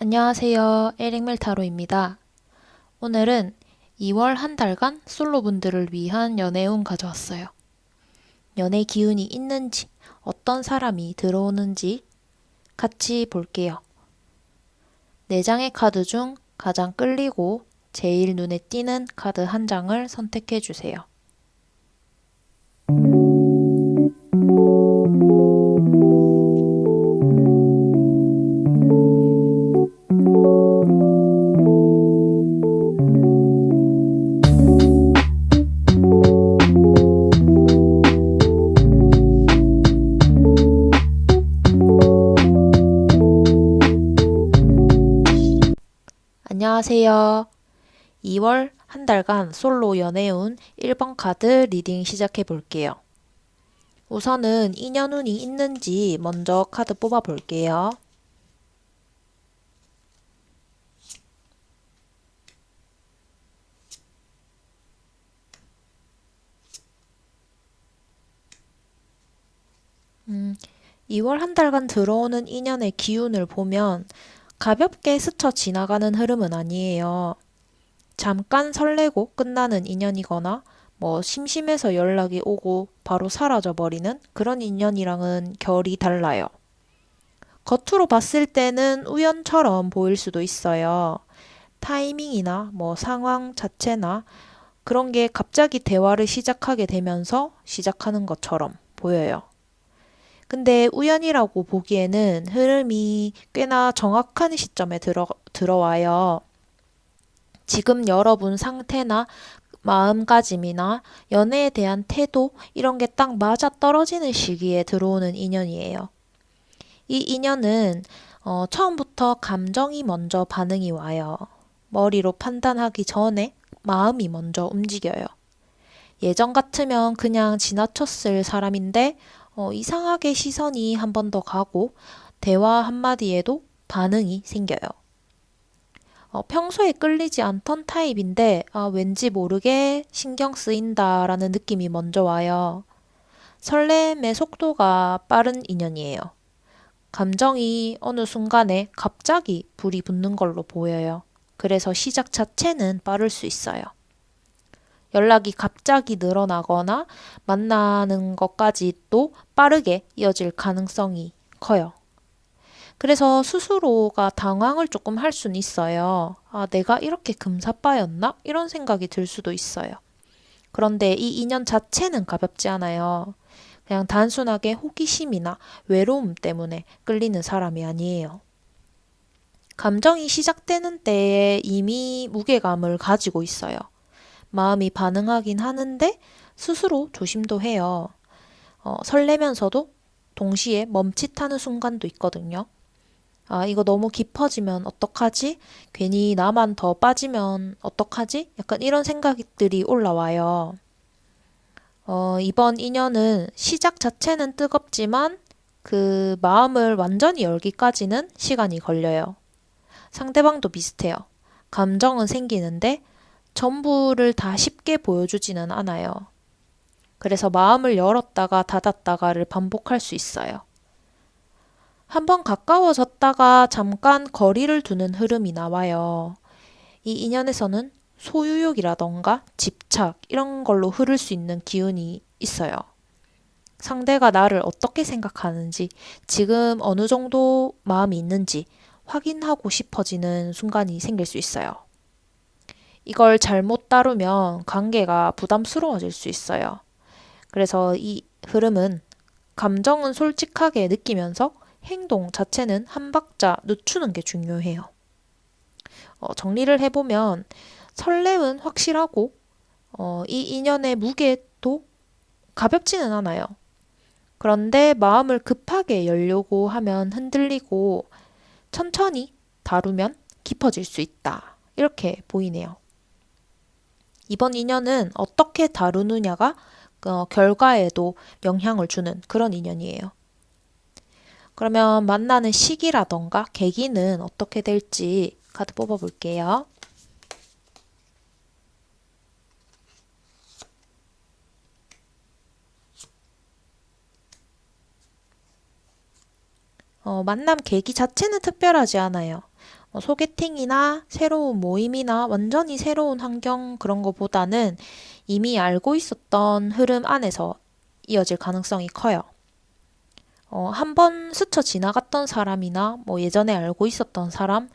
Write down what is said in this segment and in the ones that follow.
안녕하세요. 에릭멜타로입니다. 오늘은 2월 한 달간 솔로분들을 위한 연애운 가져왔어요. 연애 기운이 있는지, 어떤 사람이 들어오는지 같이 볼게요. 4장의 카드 중 가장 끌리고 제일 눈에 띄는 카드 한 장을 선택해 주세요. 안녕하세요. 2월 한 달간 솔로 연애운 1번 카드 리딩 시작해 볼게요. 우선은 인연운이 있는지 먼저 카드 뽑아 볼게요. 음, 2월 한 달간 들어오는 인연의 기운을 보면 가볍게 스쳐 지나가는 흐름은 아니에요. 잠깐 설레고 끝나는 인연이거나 심심해서 연락이 오고 바로 사라져 버리는 그런 인연이랑은 결이 달라요. 겉으로 봤을 때는 우연처럼 보일 수도 있어요. 타이밍이나 상황 자체나 그런 게 갑자기 대화를 시작하게 되면서 시작하는 것처럼 보여요. 근데 우연이라고 보기에는 흐름이 꽤나 정확한 시점에 들어와요. 지금 여러분 상태나 마음가짐이나 연애에 대한 태도 이런 게 딱 맞아 떨어지는 시기에 들어오는 인연이에요. 이 인연은 처음부터 감정이 먼저 반응이 와요. 머리로 판단하기 전에 마음이 먼저 움직여요. 예전 같으면 그냥 지나쳤을 사람인데 이상하게 시선이 한 번 더 가고 대화 한마디에도 반응이 생겨요. 평소에 끌리지 않던 타입인데 왠지 모르게 신경 쓰인다라는 느낌이 먼저 와요. 설렘의 속도가 빠른 인연이에요. 감정이 어느 순간에 갑자기 불이 붙는 걸로 보여요. 그래서 시작 자체는 빠를 수 있어요. 연락이 갑자기 늘어나거나 만나는 것까지 또 빠르게 이어질 가능성이 커요. 그래서 스스로가 당황을 조금 할 수는 있어요. 내가 이렇게 금사빠였나? 이런 생각이 들 수도 있어요. 그런데 이 인연 자체는 가볍지 않아요. 그냥 단순하게 호기심이나 외로움 때문에 끌리는 사람이 아니에요. 감정이 시작되는 때에 이미 무게감을 가지고 있어요. 마음이 반응하긴 하는데 스스로 조심도 해요. 설레면서도 동시에 멈칫하는 순간도 있거든요. 이거 너무 깊어지면 어떡하지? 괜히 나만 더 빠지면 어떡하지? 약간 이런 생각들이 올라와요. 이번 인연은 시작 자체는 뜨겁지만 그 마음을 완전히 열기까지는 시간이 걸려요. 상대방도 비슷해요. 감정은 생기는데 전부를 다 쉽게 보여주지는 않아요. 그래서 마음을 열었다가 닫았다가를 반복할 수 있어요. 한번 가까워졌다가 잠깐 거리를 두는 흐름이 나와요. 이 인연에서는 소유욕이라던가 집착 이런 걸로 흐를 수 있는 기운이 있어요. 상대가 나를 어떻게 생각하는지, 지금 어느 정도 마음이 있는지 확인하고 싶어지는 순간이 생길 수 있어요. 이걸 잘못 다루면 관계가 부담스러워질 수 있어요. 그래서 이 흐름은 감정은 솔직하게 느끼면서 행동 자체는 한 박자 늦추는 게 중요해요. 정리를 해보면 설렘은 확실하고 이 인연의 무게도 가볍지는 않아요. 그런데 마음을 급하게 열려고 하면 흔들리고 천천히 다루면 깊어질 수 있다. 이렇게 보이네요. 이번 인연은 어떻게 다루느냐가 결과에도 영향을 주는 그런 인연이에요. 그러면 만나는 시기라던가 계기는 어떻게 될지 카드 뽑아볼게요. 만남 계기 자체는 특별하지 않아요. 소개팅이나 새로운 모임이나 완전히 새로운 환경 그런 거보다는 이미 알고 있었던 흐름 안에서 이어질 가능성이 커요. 한 번 스쳐 지나갔던 사람이나 예전에 알고 있었던 사람,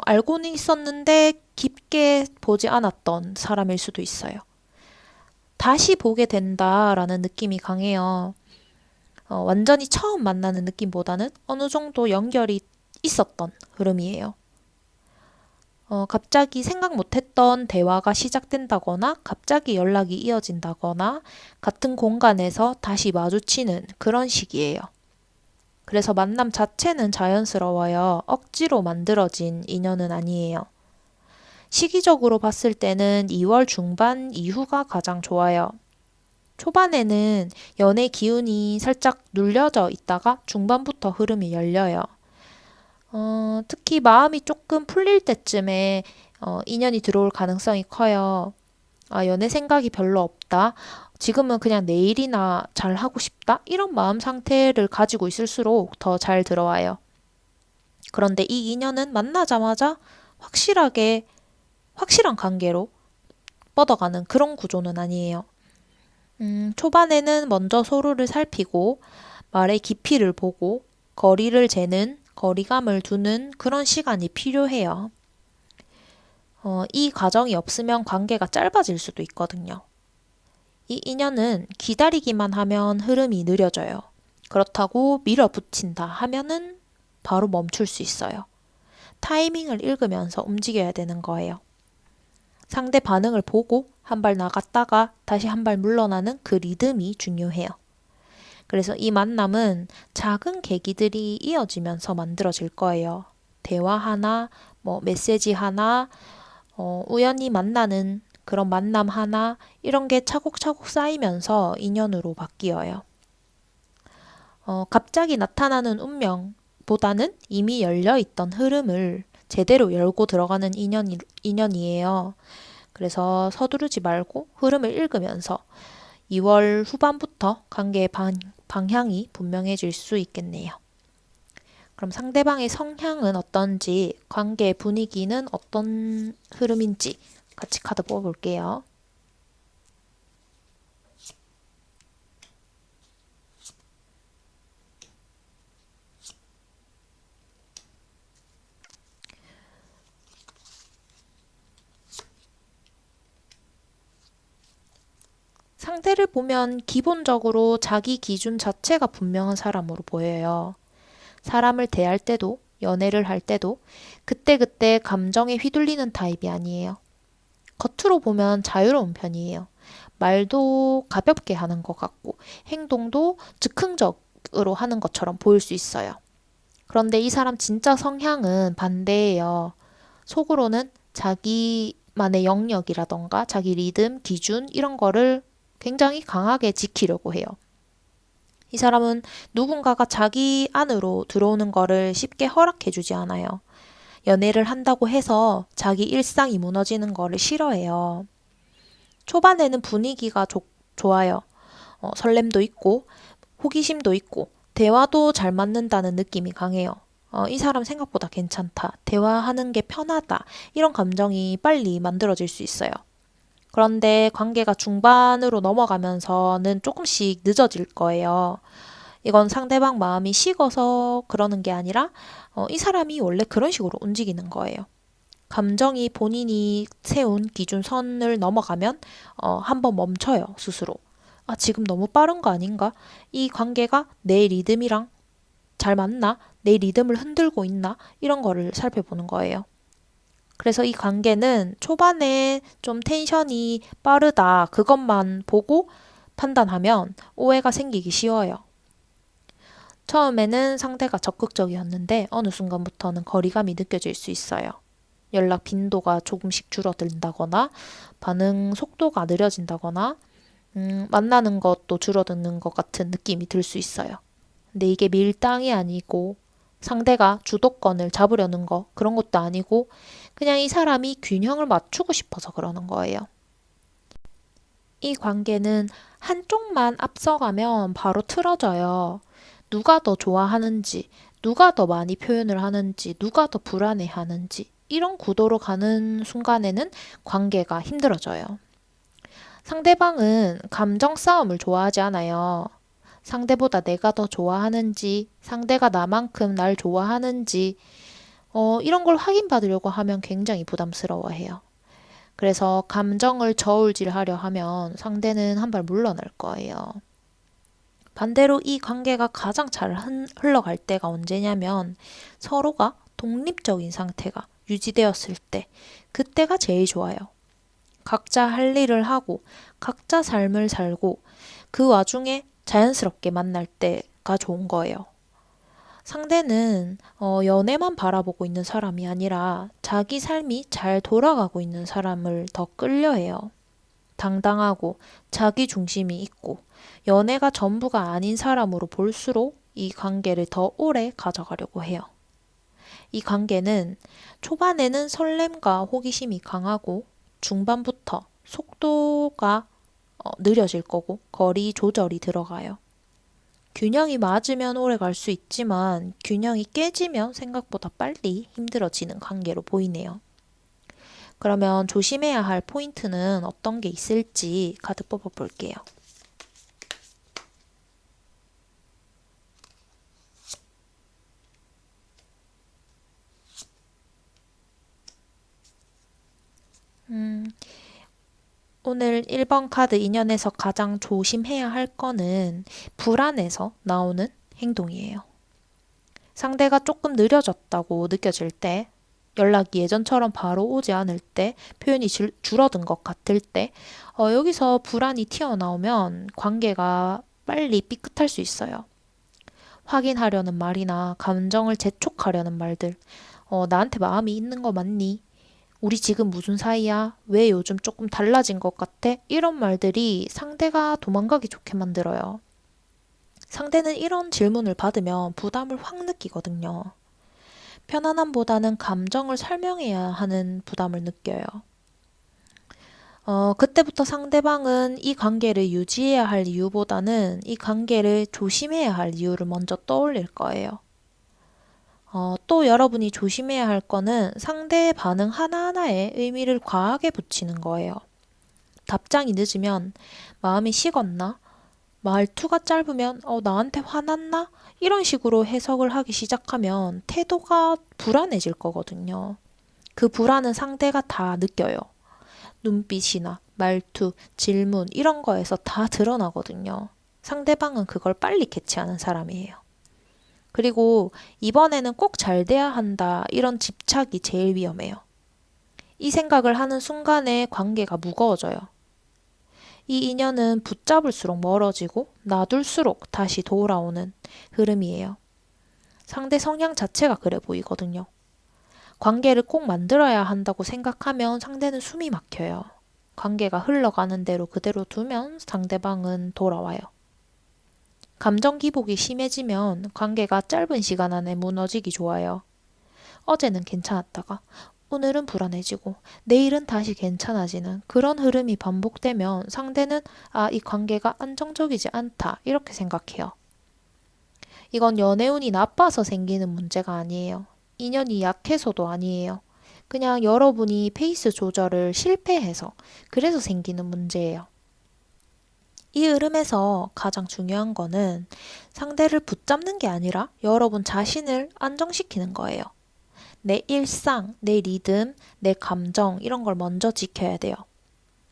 알고는 있었는데 깊게 보지 않았던 사람일 수도 있어요. 다시 보게 된다라는 느낌이 강해요. 완전히 처음 만나는 느낌보다는 어느 정도 연결이 있었던 흐름이에요. 갑자기 생각 못했던 대화가 시작된다거나 갑자기 연락이 이어진다거나 같은 공간에서 다시 마주치는 그런 시기예요. 그래서 만남 자체는 자연스러워요. 억지로 만들어진 인연은 아니에요. 시기적으로 봤을 때는 2월 중반 이후가 가장 좋아요. 초반에는 연애 기운이 살짝 눌려져 있다가 중반부터 흐름이 열려요. 특히 마음이 조금 풀릴 때쯤에 인연이 들어올 가능성이 커요. 아, 연애 생각이 별로 없다. 지금은 그냥 내일이나 잘 하고 싶다. 이런 마음 상태를 가지고 있을수록 더 잘 들어와요. 그런데 이 인연은 만나자마자 확실한 관계로 뻗어가는 그런 구조는 아니에요. 초반에는 먼저 서로를 살피고 말의 깊이를 보고 거리를 재는 거리감을 두는 그런 시간이 필요해요. 이 과정이 없으면 관계가 짧아질 수도 있거든요. 이 인연은 기다리기만 하면 흐름이 느려져요. 그렇다고 밀어붙인다 하면은 바로 멈출 수 있어요. 타이밍을 읽으면서 움직여야 되는 거예요. 상대 반응을 보고 한 발 나갔다가 다시 한 발 물러나는 그 리듬이 중요해요. 그래서 이 만남은 작은 계기들이 이어지면서 만들어질 거예요. 대화 하나, 메시지 하나, 우연히 만나는 그런 만남 하나, 이런 게 차곡차곡 쌓이면서 인연으로 바뀌어요. 갑자기 나타나는 운명보다는 이미 열려있던 흐름을 제대로 열고 들어가는 인연이에요. 그래서 서두르지 말고 흐름을 읽으면서 2월 후반부터 관계의 방향이 분명해질 수 있겠네요. 그럼 상대방의 성향은 어떤지, 관계의 분위기는 어떤 흐름인지 같이 카드 뽑아볼게요. 상대를 보면 기본적으로 자기 기준 자체가 분명한 사람으로 보여요. 사람을 대할 때도, 연애를 할 때도 그때그때 감정에 휘둘리는 타입이 아니에요. 겉으로 보면 자유로운 편이에요. 말도 가볍게 하는 것 같고 행동도 즉흥적으로 하는 것처럼 보일 수 있어요. 그런데 이 사람 진짜 성향은 반대예요. 속으로는 자기만의 영역이라던가 자기 리듬, 기준 이런 거를 굉장히 강하게 지키려고 해요. 이 사람은 누군가가 자기 안으로 들어오는 거를 쉽게 허락해주지 않아요. 연애를 한다고 해서 자기 일상이 무너지는 거를 싫어해요. 초반에는 분위기가 좋아요. 설렘도 있고, 호기심도 있고, 대화도 잘 맞는다는 느낌이 강해요. 이 사람 생각보다 괜찮다. 대화하는 게 편하다. 이런 감정이 빨리 만들어질 수 있어요. 그런데 관계가 중반으로 넘어가면서는 조금씩 늦어질 거예요. 이건 상대방 마음이 식어서 그러는 게 아니라 이 사람이 원래 그런 식으로 움직이는 거예요. 감정이 본인이 세운 기준선을 넘어가면 한번 멈춰요, 스스로. 아, 지금 너무 빠른 거 아닌가? 이 관계가 내 리듬이랑 잘 맞나? 내 리듬을 흔들고 있나? 이런 거를 살펴보는 거예요. 그래서 이 관계는 초반에 좀 텐션이 빠르다, 그것만 보고 판단하면 오해가 생기기 쉬워요. 처음에는 상대가 적극적이었는데 어느 순간부터는 거리감이 느껴질 수 있어요. 연락 빈도가 조금씩 줄어든다거나 반응 속도가 느려진다거나 만나는 것도 줄어드는 것 같은 느낌이 들 수 있어요. 근데 이게 밀당이 아니고 상대가 주도권을 잡으려는 거 그런 것도 아니고 그냥 이 사람이 균형을 맞추고 싶어서 그러는 거예요. 이 관계는 한쪽만 앞서가면 바로 틀어져요. 누가 더 좋아하는지, 누가 더 많이 표현을 하는지, 누가 더 불안해 하는지, 이런 구도로 가는 순간에는 관계가 힘들어져요. 상대방은 감정 싸움을 좋아하지 않아요. 상대보다 내가 더 좋아하는지, 상대가 나만큼 날 좋아하는지, 이런 걸 확인받으려고 하면 굉장히 부담스러워해요. 그래서 감정을 저울질하려 하면 상대는 한 발 물러날 거예요. 반대로 이 관계가 가장 잘 흘러갈 때가 언제냐면 서로가 독립적인 상태가 유지되었을 때, 그때가 제일 좋아요. 각자 할 일을 하고 각자 삶을 살고 그 와중에 자연스럽게 만날 때가 좋은 거예요. 상대는 연애만 바라보고 있는 사람이 아니라 자기 삶이 잘 돌아가고 있는 사람을 더 끌려해요. 당당하고 자기 중심이 있고 연애가 전부가 아닌 사람으로 볼수록 이 관계를 더 오래 가져가려고 해요. 이 관계는 초반에는 설렘과 호기심이 강하고 중반부터 속도가 느려질 거고 거리 조절이 들어가요. 균형이 맞으면 오래 갈 수 있지만 균형이 깨지면 생각보다 빨리 힘들어지는 관계로 보이네요. 그러면 조심해야 할 포인트는 어떤 게 있을지 카드 뽑아 볼게요. 오늘 1번 카드 인연에서 가장 조심해야 할 거는 불안해서 나오는 행동이에요. 상대가 조금 느려졌다고 느껴질 때, 연락이 예전처럼 바로 오지 않을 때, 표현이 줄어든 것 같을 때, 여기서 불안이 튀어나오면 관계가 빨리 삐끗할 수 있어요. 확인하려는 말이나 감정을 재촉하려는 말들, 나한테 마음이 있는 거 맞니? 우리 지금 무슨 사이야? 왜 요즘 조금 달라진 것 같아? 이런 말들이 상대가 도망가기 좋게 만들어요. 상대는 이런 질문을 받으면 부담을 확 느끼거든요. 편안함보다는 감정을 설명해야 하는 부담을 느껴요. 그때부터 상대방은 이 관계를 유지해야 할 이유보다는 이 관계를 조심해야 할 이유를 먼저 떠올릴 거예요. 또 여러분이 조심해야 할 거는 상대의 반응 하나하나에 의미를 과하게 붙이는 거예요. 답장이 늦으면 마음이 식었나? 말투가 짧으면 나한테 화났나? 이런 식으로 해석을 하기 시작하면 태도가 불안해질 거거든요. 그 불안은 상대가 다 느껴요. 눈빛이나 말투, 질문 이런 거에서 다 드러나거든요. 상대방은 그걸 빨리 캐치하는 사람이에요. 그리고 이번에는 꼭 잘 돼야 한다 이런 집착이 제일 위험해요. 이 생각을 하는 순간에 관계가 무거워져요. 이 인연은 붙잡을수록 멀어지고 놔둘수록 다시 돌아오는 흐름이에요. 상대 성향 자체가 그래 보이거든요. 관계를 꼭 만들어야 한다고 생각하면 상대는 숨이 막혀요. 관계가 흘러가는 대로 그대로 두면 상대방은 돌아와요. 감정 기복이 심해지면 관계가 짧은 시간 안에 무너지기 좋아요. 어제는 괜찮았다가 오늘은 불안해지고 내일은 다시 괜찮아지는 그런 흐름이 반복되면 상대는 이 관계가 안정적이지 않다 이렇게 생각해요. 이건 연애운이 나빠서 생기는 문제가 아니에요. 인연이 약해서도 아니에요. 그냥 여러분이 페이스 조절을 실패해서 그래서 생기는 문제예요. 이 흐름에서 가장 중요한 거는 상대를 붙잡는 게 아니라 여러분 자신을 안정시키는 거예요. 내 일상, 내 리듬, 내 감정 이런 걸 먼저 지켜야 돼요.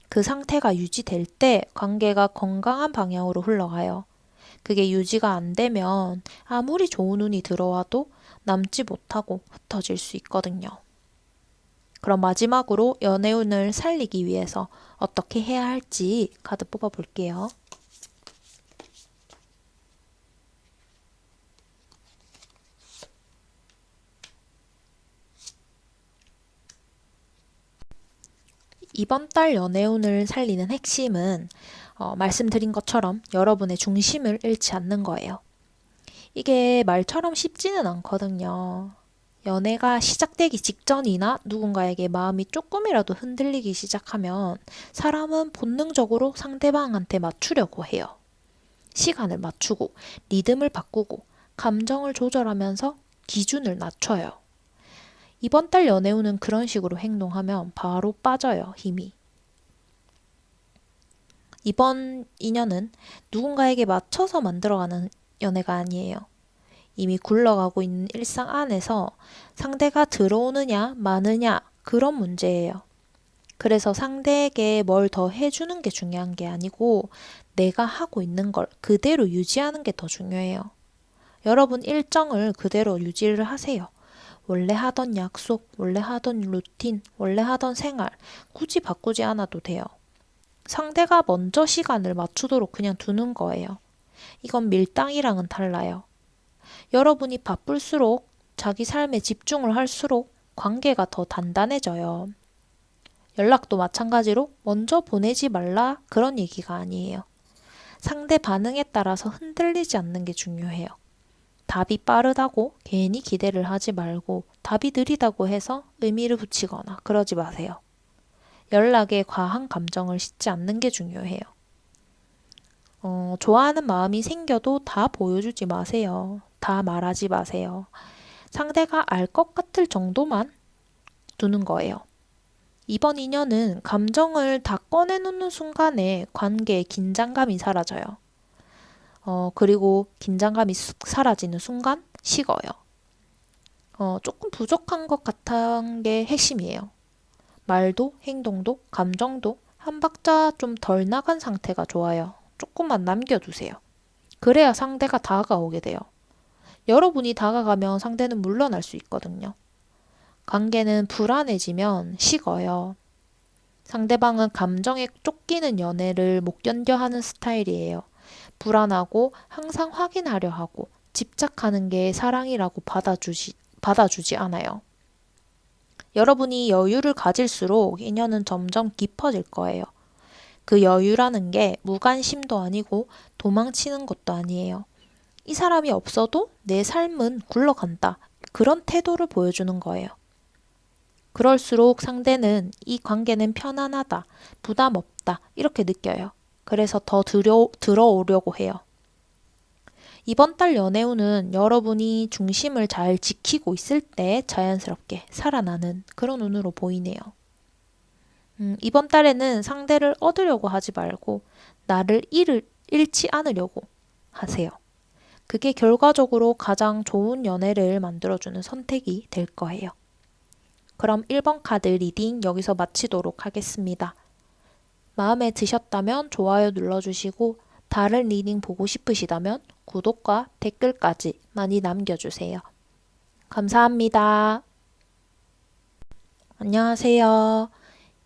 그 상태가 유지될 때 관계가 건강한 방향으로 흘러가요. 그게 유지가 안 되면 아무리 좋은 운이 들어와도 남지 못하고 흩어질 수 있거든요. 그럼 마지막으로 연애운을 살리기 위해서 어떻게 해야 할지 카드 뽑아볼게요. 이번 달 연애운을 살리는 핵심은 말씀드린 것처럼 여러분의 중심을 잃지 않는 거예요. 이게 말처럼 쉽지는 않거든요. 연애가 시작되기 직전이나 누군가에게 마음이 조금이라도 흔들리기 시작하면 사람은 본능적으로 상대방한테 맞추려고 해요. 시간을 맞추고 리듬을 바꾸고 감정을 조절하면서 기준을 낮춰요. 이번 달 연애운은 그런 식으로 행동하면 바로 빠져요, 힘이. 이번 인연은 누군가에게 맞춰서 만들어가는 연애가 아니에요. 이미 굴러가고 있는 일상 안에서 상대가 들어오느냐 마느냐 그런 문제예요. 그래서 상대에게 뭘 더 해주는 게 중요한 게 아니고 내가 하고 있는 걸 그대로 유지하는 게 더 중요해요. 여러분 일정을 그대로 유지를 하세요. 원래 하던 약속, 원래 하던 루틴, 원래 하던 생활 굳이 바꾸지 않아도 돼요. 상대가 먼저 시간을 맞추도록 그냥 두는 거예요. 이건 밀당이랑은 달라요. 여러분이 바쁠수록 자기 삶에 집중을 할수록 관계가 더 단단해져요. 연락도 마찬가지로 먼저 보내지 말라 그런 얘기가 아니에요. 상대 반응에 따라서 흔들리지 않는 게 중요해요. 답이 빠르다고 괜히 기대를 하지 말고 답이 느리다고 해서 의미를 붙이거나 그러지 마세요. 연락에 과한 감정을 싣지 않는 게 중요해요. 좋아하는 마음이 생겨도 다 보여주지 마세요. 다 말하지 마세요. 상대가 알 것 같을 정도만 두는 거예요. 이번 인연은 감정을 다 꺼내놓는 순간에 관계의 긴장감이 사라져요. 그리고 긴장감이 쑥 사라지는 순간 식어요. 조금 부족한 것 같은 게 핵심이에요. 말도, 행동도, 감정도 한 박자 좀 덜 나간 상태가 좋아요. 조금만 남겨두세요. 그래야 상대가 다가오게 돼요. 여러분이 다가가면 상대는 물러날 수 있거든요. 관계는 불안해지면 식어요. 상대방은 감정에 쫓기는 연애를 못 견뎌 하는 스타일이에요. 불안하고 항상 확인하려 하고 집착하는 게 사랑이라고 받아주지 않아요. 여러분이 여유를 가질수록 인연은 점점 깊어질 거예요. 그 여유라는 게 무관심도 아니고 도망치는 것도 아니에요. 이 사람이 없어도 내 삶은 굴러간다. 그런 태도를 보여주는 거예요. 그럴수록 상대는 이 관계는 편안하다, 부담 없다, 이렇게 느껴요. 그래서 더 들어오려고 해요. 이번 달 연애운은 여러분이 중심을 잘 지키고 있을 때 자연스럽게 살아나는 그런 운으로 보이네요. 이번 달에는 상대를 얻으려고 하지 말고 나를 잃지 않으려고 하세요. 그게 결과적으로 가장 좋은 연애를 만들어주는 선택이 될 거예요. 그럼 1번 카드 리딩 여기서 마치도록 하겠습니다. 마음에 드셨다면 좋아요 눌러주시고 다른 리딩 보고 싶으시다면 구독과 댓글까지 많이 남겨주세요. 감사합니다. 안녕하세요.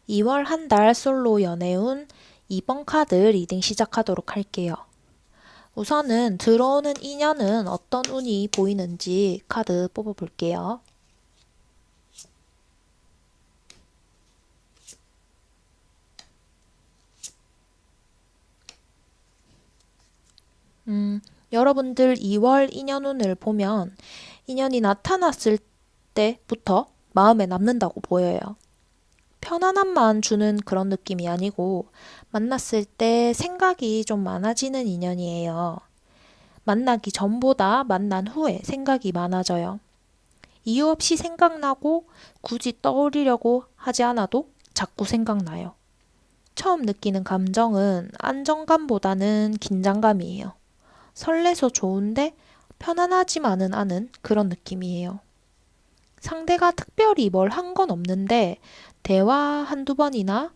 2월 한 달 솔로 연애운 2번 카드 리딩 시작하도록 할게요. 우선은 들어오는 인연은 어떤 운이 보이는지 카드 뽑아볼게요. 여러분들 2월 인연운을 보면 인연이 나타났을 때부터 마음에 남는다고 보여요. 편안함만 주는 그런 느낌이 아니고 만났을 때 생각이 좀 많아지는 인연이에요. 만나기 전보다 만난 후에 생각이 많아져요. 이유 없이 생각나고 굳이 떠올리려고 하지 않아도 자꾸 생각나요. 처음 느끼는 감정은 안정감보다는 긴장감이에요. 설레서 좋은데 편안하지만은 않은 그런 느낌이에요. 상대가 특별히 뭘 한 건 없는데 대화 한두 번이나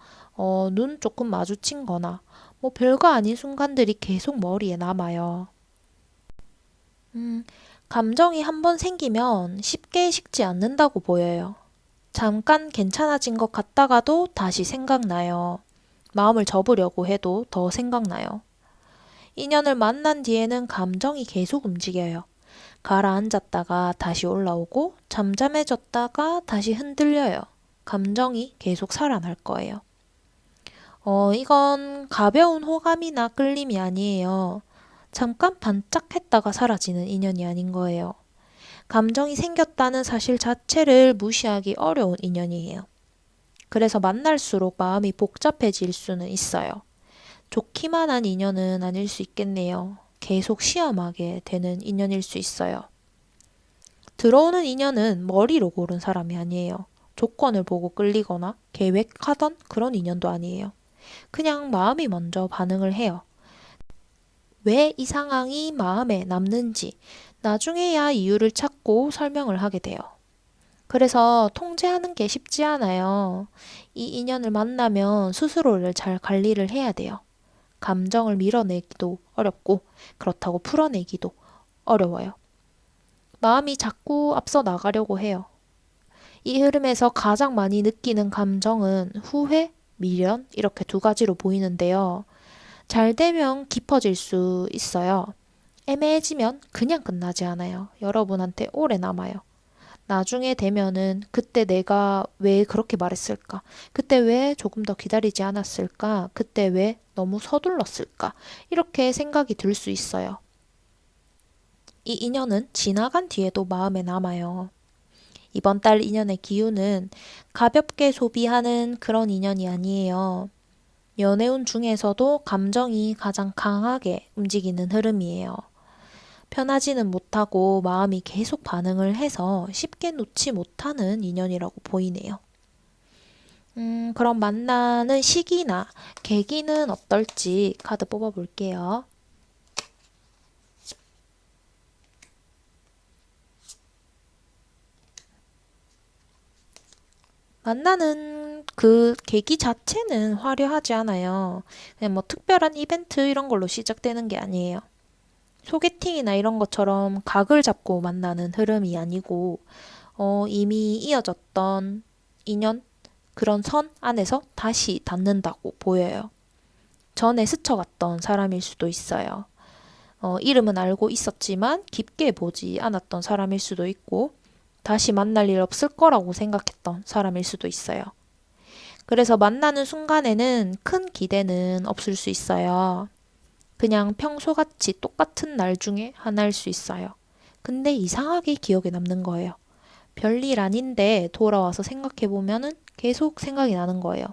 눈 조금 마주친 거나 뭐 별거 아닌 순간들이 계속 머리에 남아요. 감정이 한 번 생기면 쉽게 식지 않는다고 보여요. 잠깐 괜찮아진 것 같다가도 다시 생각나요. 마음을 접으려고 해도 더 생각나요. 인연을 만난 뒤에는 감정이 계속 움직여요. 가라앉았다가 다시 올라오고 잠잠해졌다가 다시 흔들려요. 감정이 계속 살아날 거예요. 이건 가벼운 호감이나 끌림이 아니에요. 잠깐 반짝했다가 사라지는 인연이 아닌 거예요. 감정이 생겼다는 사실 자체를 무시하기 어려운 인연이에요. 그래서 만날수록 마음이 복잡해질 수는 있어요. 좋기만 한 인연은 아닐 수 있겠네요. 계속 시험하게 되는 인연일 수 있어요. 들어오는 인연은 머리로 고른 사람이 아니에요. 조건을 보고 끌리거나 계획하던 그런 인연도 아니에요. 그냥 마음이 먼저 반응을 해요. 왜 이 상황이 마음에 남는지 나중에야 이유를 찾고 설명을 하게 돼요. 그래서 통제하는 게 쉽지 않아요. 이 인연을 만나면 스스로를 잘 관리를 해야 돼요. 감정을 밀어내기도 어렵고 그렇다고 풀어내기도 어려워요. 마음이 자꾸 앞서 나가려고 해요. 이 흐름에서 가장 많이 느끼는 감정은 후회, 미련 이렇게 두 가지로 보이는데요. 잘 되면 깊어질 수 있어요. 애매해지면 그냥 끝나지 않아요. 여러분한테 오래 남아요. 나중에 되면은 그때 내가 왜 그렇게 말했을까? 그때 왜 조금 더 기다리지 않았을까? 그때 왜 너무 서둘렀을까? 이렇게 생각이 들 수 있어요. 이 인연은 지나간 뒤에도 마음에 남아요. 이번 달 인연의 기운은 가볍게 소비하는 그런 인연이 아니에요. 연애운 중에서도 감정이 가장 강하게 움직이는 흐름이에요. 편하지는 못하고 마음이 계속 반응을 해서 쉽게 놓지 못하는 인연이라고 보이네요. 그럼 만나는 시기나 계기는 어떨지 카드 뽑아볼게요. 만나는 그 계기 자체는 화려하지 않아요. 그냥 뭐 특별한 이벤트 이런 걸로 시작되는 게 아니에요. 소개팅이나 이런 것처럼 각을 잡고 만나는 흐름이 아니고, 이미 이어졌던 인연, 그런 선 안에서 다시 닿는다고 보여요. 전에 스쳐갔던 사람일 수도 있어요. 이름은 알고 있었지만 깊게 보지 않았던 사람일 수도 있고, 다시 만날 일 없을 거라고 생각했던 사람일 수도 있어요. 그래서 만나는 순간에는 큰 기대는 없을 수 있어요. 그냥 평소같이 똑같은 날 중에 하나일 수 있어요. 근데 이상하게 기억에 남는 거예요. 별일 아닌데 돌아와서 생각해보면은 계속 생각이 나는 거예요.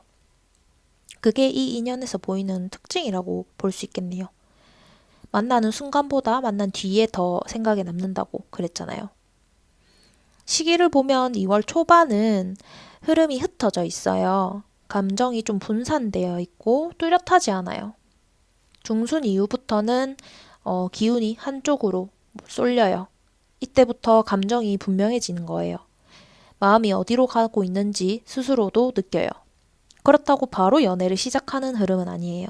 그게 이 인연에서 보이는 특징이라고 볼 수 있겠네요. 만나는 순간보다 만난 뒤에 더 생각에 남는다고 그랬잖아요. 시기를 보면 2월 초반은 흐름이 흩어져 있어요. 감정이 좀 분산되어 있고 뚜렷하지 않아요. 중순 이후부터는 기운이 한쪽으로 쏠려요. 이때부터 감정이 분명해지는 거예요. 마음이 어디로 가고 있는지 스스로도 느껴요. 그렇다고 바로 연애를 시작하는 흐름은 아니에요.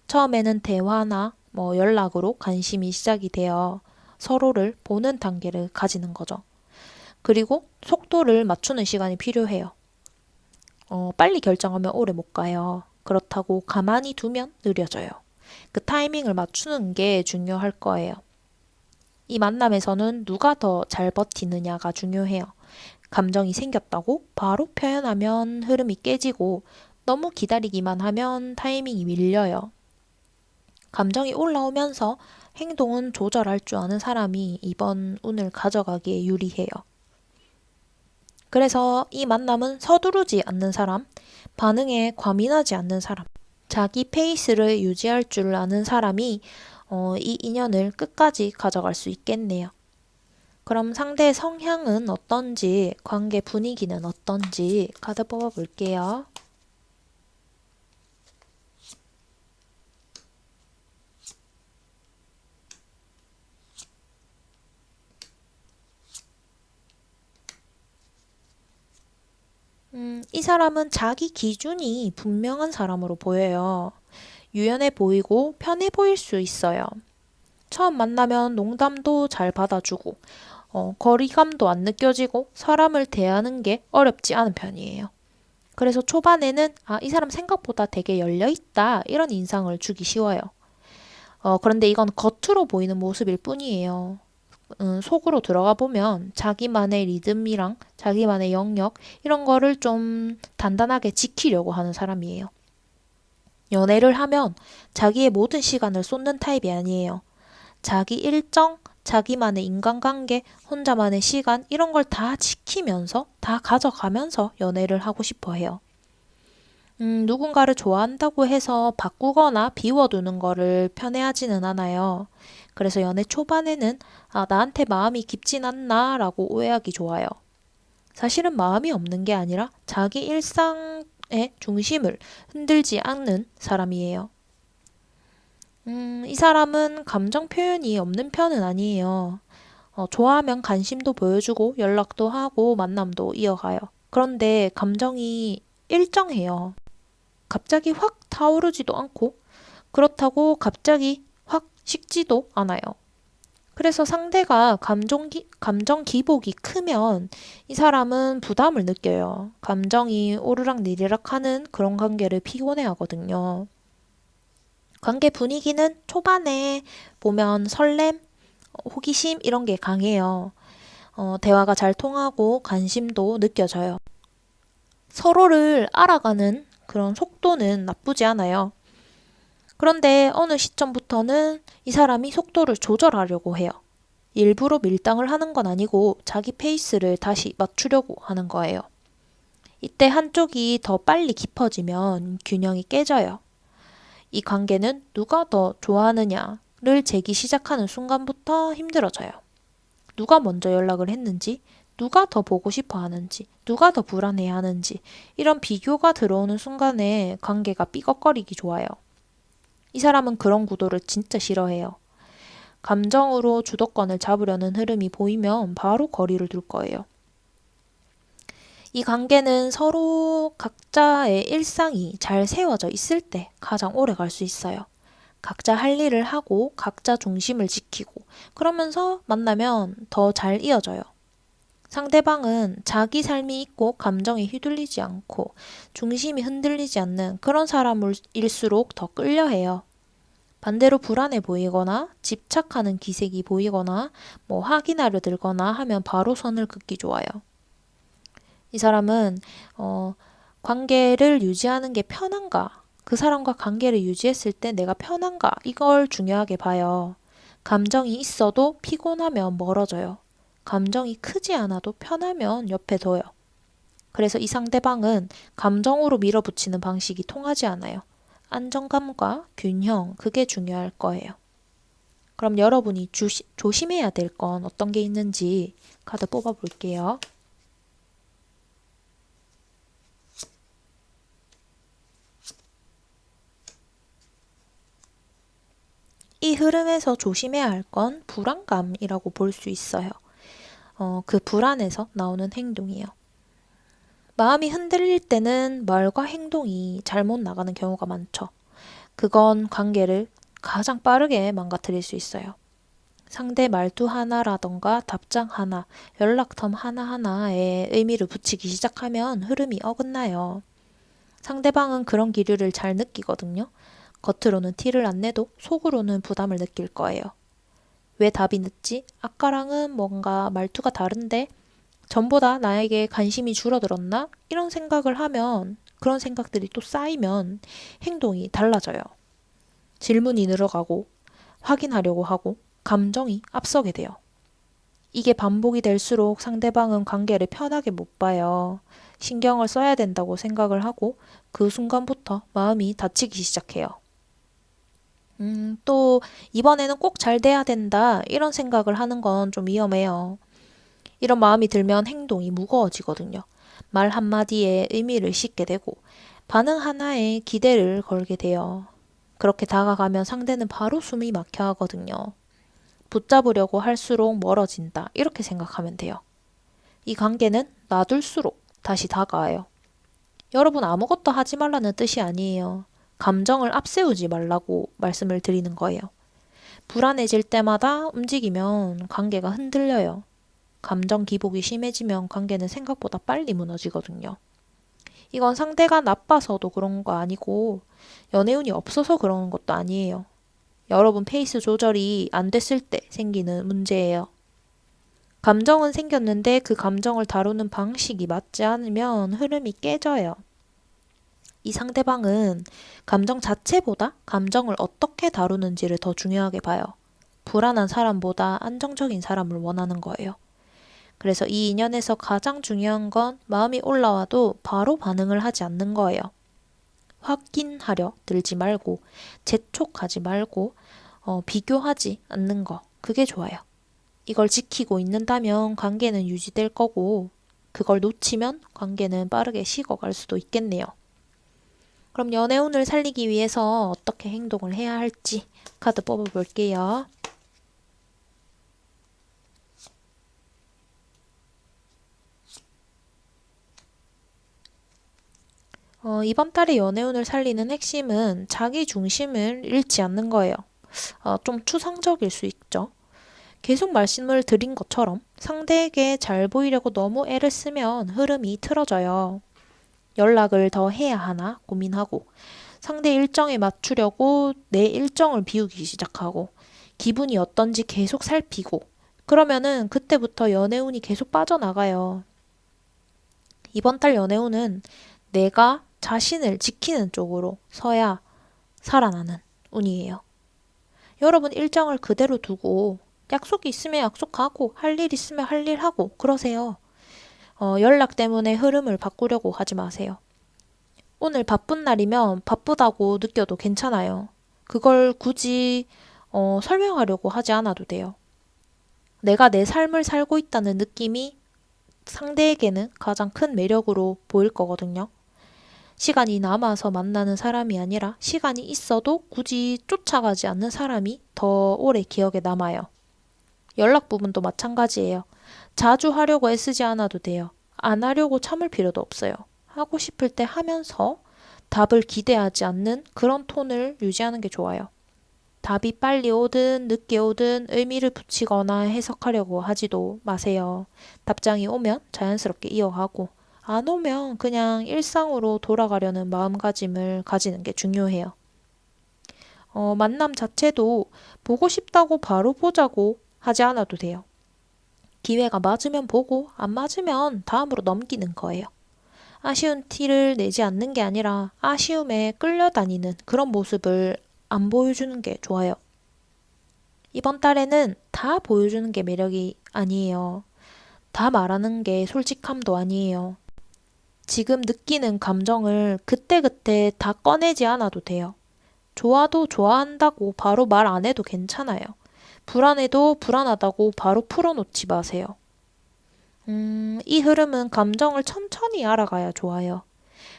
처음에는 대화나 연락으로 관심이 시작이 되어 서로를 보는 단계를 가지는 거죠. 그리고 속도를 맞추는 시간이 필요해요. 빨리 결정하면 오래 못 가요. 그렇다고 가만히 두면 느려져요. 그 타이밍을 맞추는 게 중요할 거예요. 이 만남에서는 누가 더 잘 버티느냐가 중요해요. 감정이 생겼다고 바로 표현하면 흐름이 깨지고 너무 기다리기만 하면 타이밍이 밀려요. 감정이 올라오면서 행동은 조절할 줄 아는 사람이 이번 운을 가져가기에 유리해요. 그래서 이 만남은 서두르지 않는 사람, 반응에 과민하지 않는 사람, 자기 페이스를 유지할 줄 아는 사람이 이 인연을 끝까지 가져갈 수 있겠네요. 그럼 상대의 성향은 어떤지, 관계 분위기는 어떤지 카드 뽑아볼게요. 이 사람은 자기 기준이 분명한 사람으로 보여요. 유연해 보이고 편해 보일 수 있어요. 처음 만나면 농담도 잘 받아주고, 거리감도 안 느껴지고 사람을 대하는 게 어렵지 않은 편이에요. 그래서 초반에는 이 사람 생각보다 되게 열려있다 이런 인상을 주기 쉬워요. 그런데 이건 겉으로 보이는 모습일 뿐이에요. 속으로 들어가 보면 자기만의 리듬이랑 자기만의 영역 이런 거를 좀 단단하게 지키려고 하는 사람이에요. 연애를 하면 자기의 모든 시간을 쏟는 타입이 아니에요. 자기 일정, 자기만의 인간관계, 혼자만의 시간 이런 걸 다 지키면서 다 가져가면서 연애를 하고 싶어 해요. 누군가를 좋아한다고 해서 바꾸거나 비워두는 거를 편애하지는 않아요. 그래서 연애 초반에는 나한테 마음이 깊진 않나 라고 오해하기 좋아요. 사실은 마음이 없는 게 아니라 자기 일상의 중심을 흔들지 않는 사람이에요. 이 사람은 감정 표현이 없는 편은 아니에요. 좋아하면 관심도 보여주고 연락도 하고 만남도 이어가요. 그런데 감정이 일정해요. 갑자기 확 타오르지도 않고 그렇다고 갑자기 확 식지도 않아요. 그래서 상대가 감정 기복이 크면 이 사람은 부담을 느껴요. 감정이 오르락 내리락 하는 그런 관계를 피곤해 하거든요. 관계 분위기는 초반에 보면 설렘, 호기심 이런 게 강해요. 대화가 잘 통하고 관심도 느껴져요. 서로를 알아가는 그런 속도는 나쁘지 않아요. 그런데 어느 시점부터는 이 사람이 속도를 조절하려고 해요. 일부러 밀당을 하는 건 아니고 자기 페이스를 다시 맞추려고 하는 거예요. 이때 한쪽이 더 빨리 깊어지면 균형이 깨져요. 이 관계는 누가 더 좋아하느냐를 재기 시작하는 순간부터 힘들어져요. 누가 먼저 연락을 했는지, 누가 더 보고 싶어 하는지, 누가 더 불안해 하는지, 이런 비교가 들어오는 순간에 관계가 삐걱거리기 좋아요. 이 사람은 그런 구도를 진짜 싫어해요. 감정으로 주도권을 잡으려는 흐름이 보이면 바로 거리를 둘 거예요. 이 관계는 서로 각자의 일상이 잘 세워져 있을 때 가장 오래 갈 수 있어요. 각자 할 일을 하고 각자 중심을 지키고 그러면서 만나면 더 잘 이어져요. 상대방은 자기 삶이 있고 감정에 휘둘리지 않고 중심이 흔들리지 않는 그런 사람일수록 더 끌려해요. 반대로 불안해 보이거나 집착하는 기색이 보이거나 확인하려 들거나 하면 바로 선을 긋기 좋아요. 이 사람은 관계를 유지하는 게 편한가? 그 사람과 관계를 유지했을 때 내가 편한가? 이걸 중요하게 봐요. 감정이 있어도 피곤하면 멀어져요. 감정이 크지 않아도 편하면 옆에 둬요. 그래서 이 상대방은 감정으로 밀어붙이는 방식이 통하지 않아요. 안정감과 균형, 그게 중요할 거예요. 그럼 여러분이 조심해야 될 건 어떤 게 있는지 카드 뽑아볼게요. 이 흐름에서 조심해야 할 건 불안감이라고 볼 수 있어요. 그 불안에서 나오는 행동이요. 마음이 흔들릴 때는 말과 행동이 잘못 나가는 경우가 많죠. 그건 관계를 가장 빠르게 망가뜨릴 수 있어요. 상대 말투 하나라던가 답장 하나, 연락텀 하나하나에 의미를 붙이기 시작하면 흐름이 어긋나요. 상대방은 그런 기류를 잘 느끼거든요. 겉으로는 티를 안 내도 속으로는 부담을 느낄 거예요. 왜 답이 늦지? 아까랑은 뭔가 말투가 다른데? 전보다 나에게 관심이 줄어들었나? 이런 생각을 하면 그런 생각들이 또 쌓이면 행동이 달라져요. 질문이 늘어가고 확인하려고 하고 감정이 앞서게 돼요. 이게 반복이 될수록 상대방은 관계를 편하게 못 봐요. 신경을 써야 된다고 생각을 하고 그 순간부터 마음이 다치기 시작해요. 또 이번에는 꼭 잘 돼야 된다 이런 생각을 하는 건 좀 위험해요. 이런 마음이 들면 행동이 무거워지거든요. 말 한마디에 의미를 싣게 되고 반응 하나에 기대를 걸게 돼요. 그렇게 다가가면 상대는 바로 숨이 막혀 하거든요. 붙잡으려고 할수록 멀어진다 이렇게 생각하면 돼요. 이 관계는 놔둘수록 다시 다가와요. 여러분 아무것도 하지 말라는 뜻이 아니에요. 감정을 앞세우지 말라고 말씀을 드리는 거예요. 불안해질 때마다 움직이면 관계가 흔들려요. 감정 기복이 심해지면 관계는 생각보다 빨리 무너지거든요. 이건 상대가 나빠서도 그런 거 아니고 연애운이 없어서 그런 것도 아니에요. 여러분 페이스 조절이 안 됐을 때 생기는 문제예요. 감정은 생겼는데 그 감정을 다루는 방식이 맞지 않으면 흐름이 깨져요. 이 상대방은 감정 자체보다 감정을 어떻게 다루는지를 더 중요하게 봐요. 불안한 사람보다 안정적인 사람을 원하는 거예요. 그래서 이 인연에서 가장 중요한 건 마음이 올라와도 바로 반응을 하지 않는 거예요. 확인하려 들지 말고 재촉하지 말고 비교하지 않는 거. 그게 좋아요. 이걸 지키고 있는다면 관계는 유지될 거고 그걸 놓치면 관계는 빠르게 식어갈 수도 있겠네요. 그럼 연애운을 살리기 위해서 어떻게 행동을 해야 할지 카드 뽑아볼게요. 이번 달에 연애운을 살리는 핵심은 자기 중심을 잃지 않는 거예요. 좀 추상적일 수 있죠. 계속 말씀을 드린 것처럼 상대에게 잘 보이려고 너무 애를 쓰면 흐름이 틀어져요. 연락을 더 해야 하나 고민하고 상대 일정에 맞추려고 내 일정을 비우기 시작하고 기분이 어떤지 계속 살피고 그러면은 그때부터 연애운이 계속 빠져나가요. 이번 달 연애운은 내가 자신을 지키는 쪽으로 서야 살아나는 운이에요. 여러분 일정을 그대로 두고 약속이 있으면 약속하고 할 일 있으면 할 일 하고 그러세요. 연락 때문에 흐름을 바꾸려고 하지 마세요. 오늘 바쁜 날이면 바쁘다고 느껴도 괜찮아요. 그걸 굳이 설명하려고 하지 않아도 돼요. 내가 내 삶을 살고 있다는 느낌이 상대에게는 가장 큰 매력으로 보일 거거든요. 시간이 남아서 만나는 사람이 아니라 시간이 있어도 굳이 쫓아가지 않는 사람이 더 오래 기억에 남아요. 연락 부분도 마찬가지예요. 자주 하려고 애쓰지 않아도 돼요. 안 하려고 참을 필요도 없어요. 하고 싶을 때 하면서 답을 기대하지 않는 그런 톤을 유지하는 게 좋아요. 답이 빨리 오든 늦게 오든 의미를 붙이거나 해석하려고 하지도 마세요. 답장이 오면 자연스럽게 이어가고 안 오면 그냥 일상으로 돌아가려는 마음가짐을 가지는 게 중요해요. 만남 자체도 보고 싶다고 바로 보자고 하지 않아도 돼요. 기회가 맞으면 보고 안 맞으면 다음으로 넘기는 거예요. 아쉬운 티를 내지 않는 게 아니라 아쉬움에 끌려다니는 그런 모습을 안 보여주는 게 좋아요. 이번 달에는 다 보여주는 게 매력이 아니에요. 다 말하는 게 솔직함도 아니에요. 지금 느끼는 감정을 그때그때 다 꺼내지 않아도 돼요. 좋아도 좋아한다고 바로 말 안 해도 괜찮아요. 불안해도 불안하다고 바로 풀어놓지 마세요. 이 흐름은 감정을 천천히 알아가야 좋아요.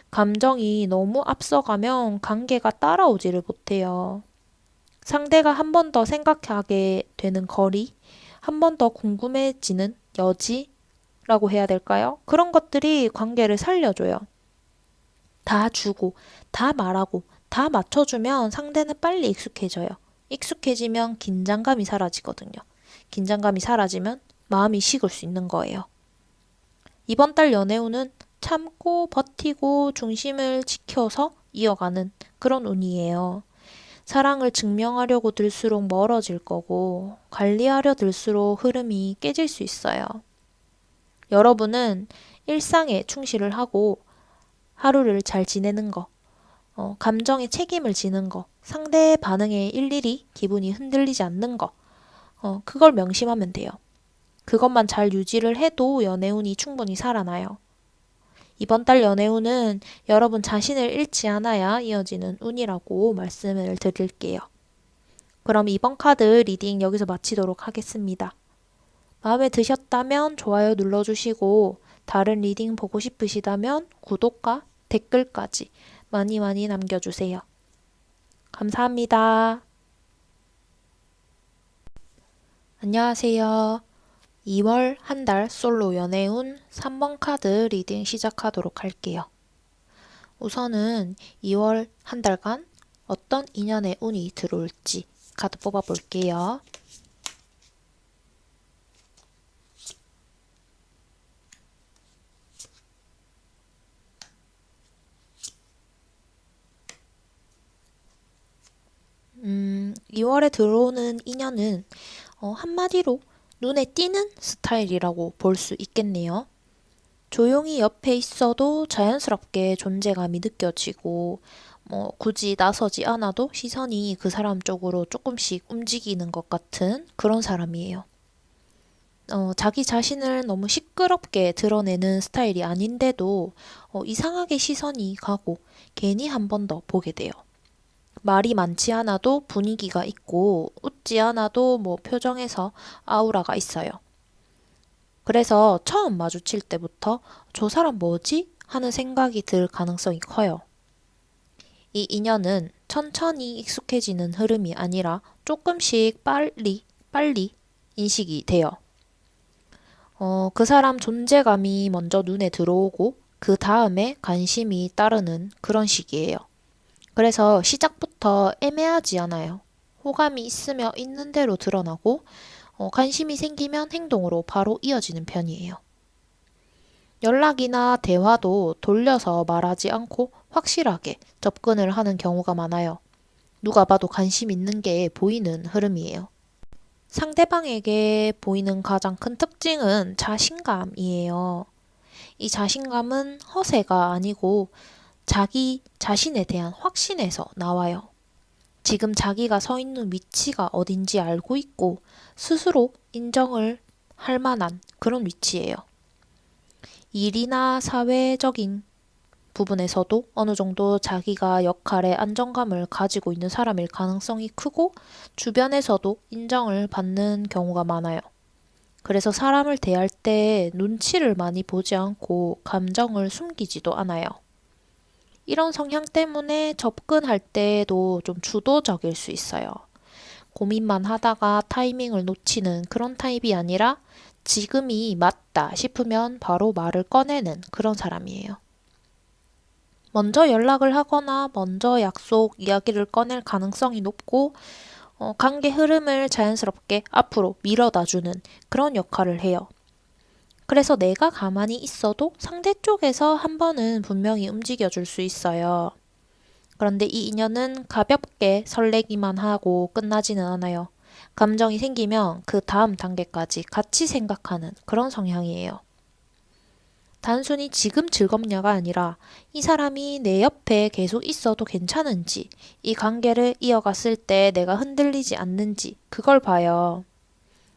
감정이 너무 앞서가면 관계가 따라오지를 못해요. 상대가 한 번 더 생각하게 되는 거리, 한 번 더 궁금해지는 여지라고 해야 될까요? 그런 것들이 관계를 살려줘요. 다 주고, 다 말하고, 다 맞춰주면 상대는 빨리 익숙해져요. 익숙해지면 긴장감이 사라지거든요. 긴장감이 사라지면 마음이 식을 수 있는 거예요. 이번 달 연애운은 참고 버티고 중심을 지켜서 이어가는 그런 운이에요. 사랑을 증명하려고 들수록 멀어질 거고 관리하려 들수록 흐름이 깨질 수 있어요. 여러분은 일상에 충실을 하고 하루를 잘 지내는 거, 감정에 책임을 지는 거, 상대의 반응에 일일이 기분이 흔들리지 않는 거, 그걸 명심하면 돼요. 그것만 잘 유지를 해도 연애운이 충분히 살아나요. 이번 달 연애운은 여러분 자신을 잃지 않아야 이어지는 운이라고 말씀을 드릴게요. 그럼 이번 카드 리딩 여기서 마치도록 하겠습니다. 마음에 드셨다면 좋아요 눌러주시고 다른 리딩 보고 싶으시다면 구독과 댓글까지 많이 많이 남겨주세요. 감사합니다. 안녕하세요. 2월 한 달 솔로 연애운 3번 카드 리딩 시작하도록 할게요. 우선은 2월 한 달간 어떤 인연의 운이 들어올지 카드 뽑아볼게요. 음, 2월에 들어오는 인연은 한마디로 눈에 띄는 스타일이라고 볼 수 있겠네요. 조용히 옆에 있어도 자연스럽게 존재감이 느껴지고, 굳이 나서지 않아도 시선이 그 사람 쪽으로 조금씩 움직이는 것 같은 그런 사람이에요. 자기 자신을 너무 시끄럽게 드러내는 스타일이 아닌데도 이상하게 시선이 가고 괜히 한 번 더 보게 돼요. 말이 많지 않아도 분위기가 있고 웃지 않아도 뭐 표정에서 아우라가 있어요. 그래서 처음 마주칠 때부터 저 사람 뭐지? 하는 생각이 들 가능성이 커요. 이 인연은 천천히 익숙해지는 흐름이 아니라 조금씩 빨리 인식이 돼요. 그 사람 존재감이 먼저 눈에 들어오고 그 다음에 관심이 따르는 그런 식이에요. 그래서 시작부터 애매하지 않아요. 호감이 있으며 있는 대로 드러나고 관심이 생기면 행동으로 바로 이어지는 편이에요. 연락이나 대화도 돌려서 말하지 않고 확실하게 접근을 하는 경우가 많아요. 누가 봐도 관심 있는 게 보이는 흐름이에요. 상대방에게 보이는 가장 큰 특징은 자신감이에요. 이 자신감은 허세가 아니고 자기 자신에 대한 확신에서 나와요. 지금 자기가 서 있는 위치가 어딘지 알고 있고 스스로 인정을 할 만한 그런 위치예요. 일이나 사회적인 부분에서도 어느 정도 자기가 역할에 안정감을 가지고 있는 사람일 가능성이 크고 주변에서도 인정을 받는 경우가 많아요. 그래서 사람을 대할 때 눈치를 많이 보지 않고 감정을 숨기지도 않아요. 이런 성향 때문에 접근할 때도 좀 주도적일 수 있어요. 고민만 하다가 타이밍을 놓치는 그런 타입이 아니라 지금이 맞다 싶으면 바로 말을 꺼내는 그런 사람이에요. 먼저 연락을 하거나 먼저 약속 이야기를 꺼낼 가능성이 높고 관계 흐름을 자연스럽게 앞으로 밀어다주는 그런 역할을 해요. 그래서 내가 가만히 있어도 상대 쪽에서 한 번은 분명히 움직여줄 수 있어요. 그런데 이 인연은 가볍게 설레기만 하고 끝나지는 않아요. 감정이 생기면 그 다음 단계까지 같이 생각하는 그런 성향이에요. 단순히 지금 즐겁냐가 아니라 이 사람이 내 옆에 계속 있어도 괜찮은지, 이 관계를 이어갔을 때 내가 흔들리지 않는지, 그걸 봐요.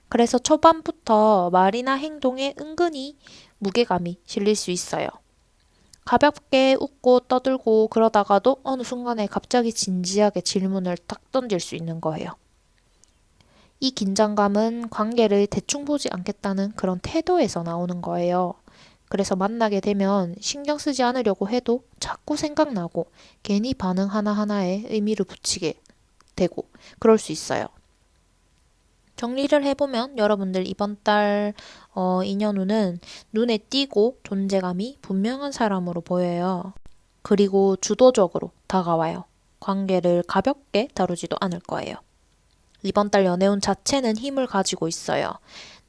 그래서 초반부터 말이나 행동에 은근히 무게감이 실릴 수 있어요. 가볍게 웃고 떠들고 그러다가도 어느 순간에 갑자기 진지하게 질문을 딱 던질 수 있는 거예요. 이 긴장감은 관계를 대충 보지 않겠다는 그런 태도에서 나오는 거예요. 그래서 만나게 되면 신경 쓰지 않으려고 해도 자꾸 생각나고 괜히 반응 하나하나에 의미를 붙이게 되고 그럴 수 있어요. 정리를 해보면 여러분들 이번 달 인연운은 눈에 띄고 존재감이 분명한 사람으로 보여요. 그리고 주도적으로 다가와요. 관계를 가볍게 다루지도 않을 거예요. 이번 달 연애운 자체는 힘을 가지고 있어요.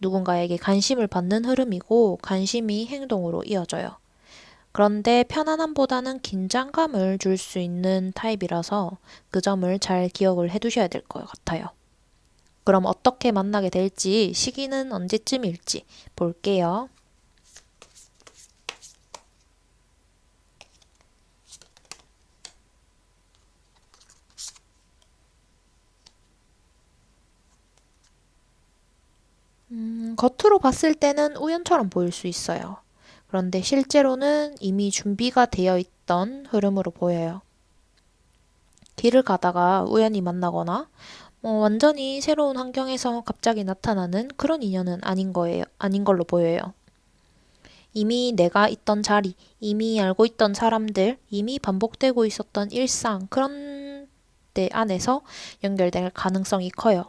누군가에게 관심을 받는 흐름이고 관심이 행동으로 이어져요. 그런데 편안함보다는 긴장감을 줄 수 있는 타입이라서 그 점을 잘 기억을 해두셔야 될 것 같아요. 그럼 어떻게 만나게 될지 시기는 언제쯤일지 볼게요. 겉으로 봤을 때는 우연처럼 보일 수 있어요. 그런데 실제로는 이미 준비가 되어 있던 흐름으로 보여요. 길을 가다가 우연히 만나거나 완전히 새로운 환경에서 갑자기 나타나는 그런 인연은 아닌 걸로 보여요. 이미 내가 있던 자리, 이미 알고 있던 사람들, 이미 반복되고 있었던 일상, 그런 데 안에서 연결될 가능성이 커요.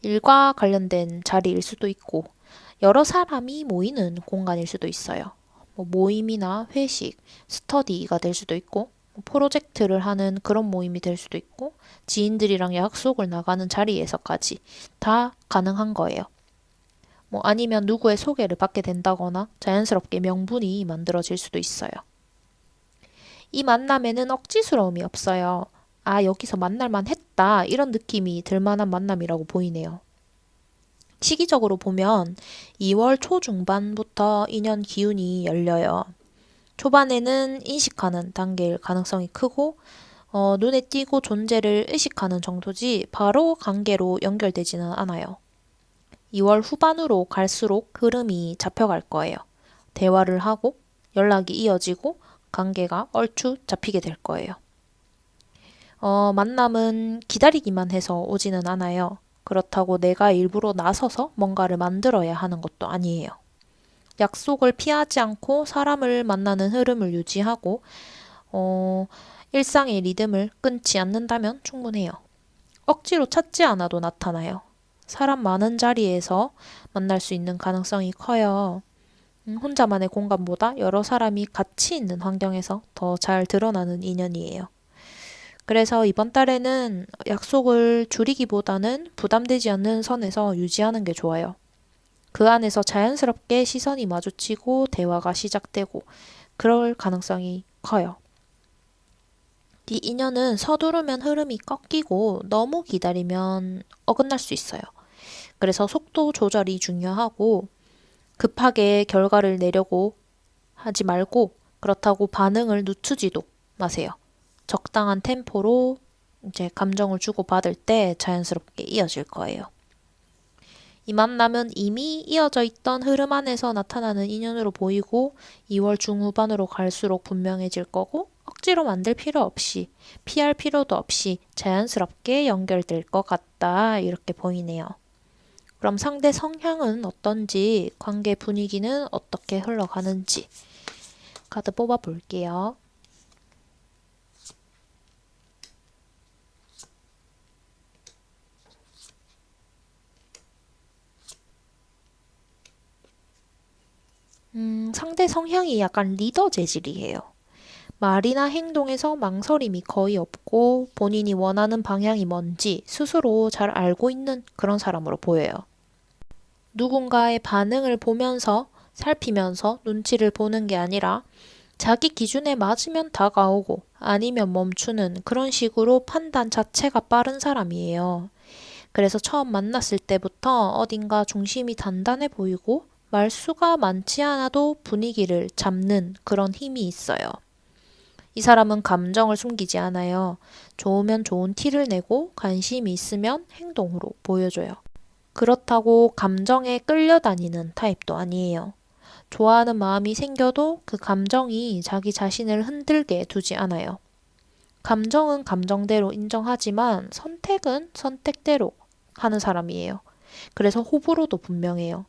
일과 관련된 자리일 수도 있고, 여러 사람이 모이는 공간일 수도 있어요. 모임이나 회식, 스터디가 될 수도 있고, 프로젝트를 하는 그런 모임이 될 수도 있고, 지인들이랑 약속을 나가는 자리에서까지 다 가능한 거예요. 아니면 누구의 소개를 받게 된다거나 자연스럽게 명분이 만들어질 수도 있어요. 이 만남에는 억지스러움이 없어요. 아, 여기서 만날만 했다. 이런 느낌이 들 만한 만남이라고 보이네요. 시기적으로 보면 2월 초중반부터 인연 기운이 열려요. 초반에는 인식하는 단계일 가능성이 크고 눈에 띄고 존재를 의식하는 정도지 바로 관계로 연결되지는 않아요. 2월 후반으로 갈수록 흐름이 잡혀갈 거예요. 대화를 하고 연락이 이어지고 관계가 얼추 잡히게 될 거예요. 만남은 기다리기만 해서 오지는 않아요. 그렇다고 내가 일부러 나서서 뭔가를 만들어야 하는 것도 아니에요. 약속을 피하지 않고 사람을 만나는 흐름을 유지하고, 일상의 리듬을 끊지 않는다면 충분해요. 억지로 찾지 않아도 나타나요. 사람 많은 자리에서 만날 수 있는 가능성이 커요. 혼자만의 공간보다 여러 사람이 같이 있는 환경에서 더 잘 드러나는 인연이에요. 그래서 이번 달에는 약속을 줄이기보다는 부담되지 않는 선에서 유지하는 게 좋아요. 그 안에서 자연스럽게 시선이 마주치고 대화가 시작되고 그럴 가능성이 커요. 이 인연은 서두르면 흐름이 꺾이고 너무 기다리면 어긋날 수 있어요. 그래서 속도 조절이 중요하고 급하게 결과를 내려고 하지 말고 그렇다고 반응을 늦추지도 마세요. 적당한 템포로 이제 감정을 주고받을 때 자연스럽게 이어질 거예요. 이 만남은 이미 이어져 있던 흐름 안에서 나타나는 인연으로 보이고 2월 중후반으로 갈수록 분명해질 거고 억지로 만들 필요 없이 피할 필요도 없이 자연스럽게 연결될 것 같다 이렇게 보이네요. 그럼 상대 성향은 어떤지 관계 분위기는 어떻게 흘러가는지 카드 뽑아 볼게요. 상대 성향이 약간 리더 재질이에요. 말이나 행동에서 망설임이 거의 없고 본인이 원하는 방향이 뭔지 스스로 잘 알고 있는 그런 사람으로 보여요. 누군가의 반응을 보면서 살피면서 눈치를 보는 게 아니라 자기 기준에 맞으면 다가오고 아니면 멈추는 그런 식으로 판단 자체가 빠른 사람이에요. 그래서 처음 만났을 때부터 어딘가 중심이 단단해 보이고 말수가 많지 않아도 분위기를 잡는 그런 힘이 있어요. 이 사람은 감정을 숨기지 않아요. 좋으면 좋은 티를 내고 관심이 있으면 행동으로 보여줘요. 그렇다고 감정에 끌려다니는 타입도 아니에요. 좋아하는 마음이 생겨도 그 감정이 자기 자신을 흔들게 두지 않아요. 감정은 감정대로 인정하지만 선택은 선택대로 하는 사람이에요. 그래서 호불호도 분명해요.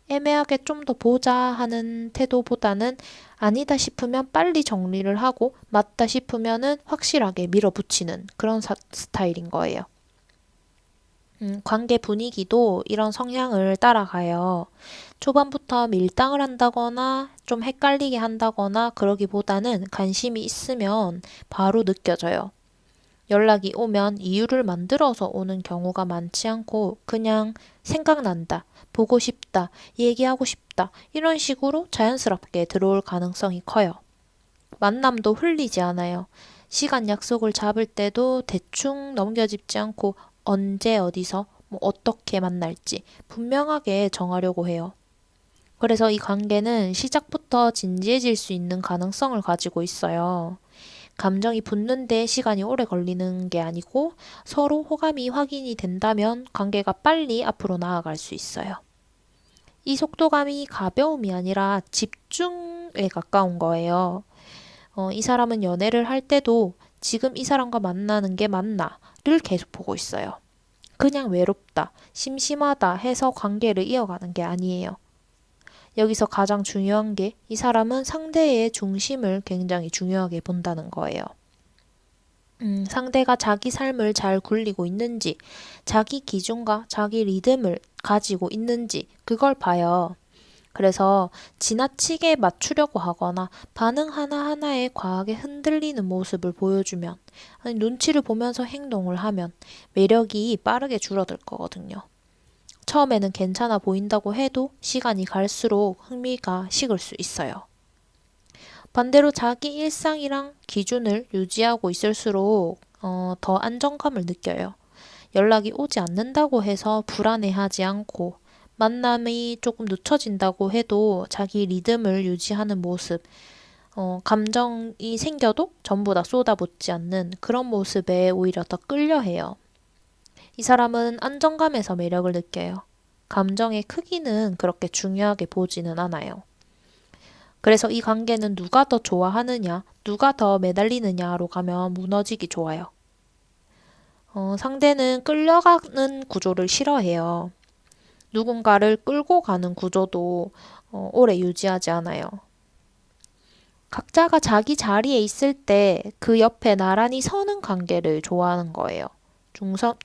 애매하게 좀 더 보자 하는 태도보다는 아니다 싶으면 빨리 정리를 하고 맞다 싶으면은 확실하게 밀어붙이는 그런 스타일인 거예요. 관계 분위기도 이런 성향을 따라가요. 초반부터 밀당을 한다거나 좀 헷갈리게 한다거나 그러기보다는 관심이 있으면 바로 느껴져요. 연락이 오면 이유를 만들어서 오는 경우가 많지 않고 그냥 생각난다, 보고 싶다, 얘기하고 싶다 이런 식으로 자연스럽게 들어올 가능성이 커요. 만남도 흘리지 않아요. 시간 약속을 잡을 때도 대충 넘겨짚지 않고 언제 어디서 뭐 어떻게 만날지 분명하게 정하려고 해요. 그래서 이 관계는 시작부터 진지해질 수 있는 가능성을 가지고 있어요. 감정이 붙는데 시간이 오래 걸리는 게 아니고 서로 호감이 확인이 된다면 관계가 빨리 앞으로 나아갈 수 있어요. 이 속도감이 가벼움이 아니라 집중에 가까운 거예요. 이 사람은 연애를 할 때도 지금 이 사람과 만나는 게 맞나를 계속 보고 있어요. 그냥 외롭다, 심심하다 해서 관계를 이어가는 게 아니에요. 여기서 가장 중요한 게 이 사람은 상대의 중심을 굉장히 중요하게 본다는 거예요. 상대가 자기 삶을 잘 굴리고 있는지, 자기 기준과 자기 리듬을 가지고 있는지, 그걸 봐요. 그래서 지나치게 맞추려고 하거나 반응 하나하나에 과하게 흔들리는 모습을 보여주면, 아니, 눈치를 보면서 행동을 하면 매력이 빠르게 줄어들 거거든요. 처음에는 괜찮아 보인다고 해도 시간이 갈수록 흥미가 식을 수 있어요. 반대로 자기 일상이랑 기준을 유지하고 있을수록 더 안정감을 느껴요. 연락이 오지 않는다고 해서 불안해하지 않고 만남이 조금 늦춰진다고 해도 자기 리듬을 유지하는 모습, 감정이 생겨도 전부 다 쏟아붓지 않는 그런 모습에 오히려 더 끌려해요. 이 사람은 안정감에서 매력을 느껴요. 감정의 크기는 그렇게 중요하게 보지는 않아요. 그래서 이 관계는 누가 더 좋아하느냐, 누가 더 매달리느냐로 가면 무너지기 좋아요. 상대는 끌려가는 구조를 싫어해요. 누군가를 끌고 가는 구조도 오래 유지하지 않아요. 각자가 자기 자리에 있을 때 그 옆에 나란히 서는 관계를 좋아하는 거예요.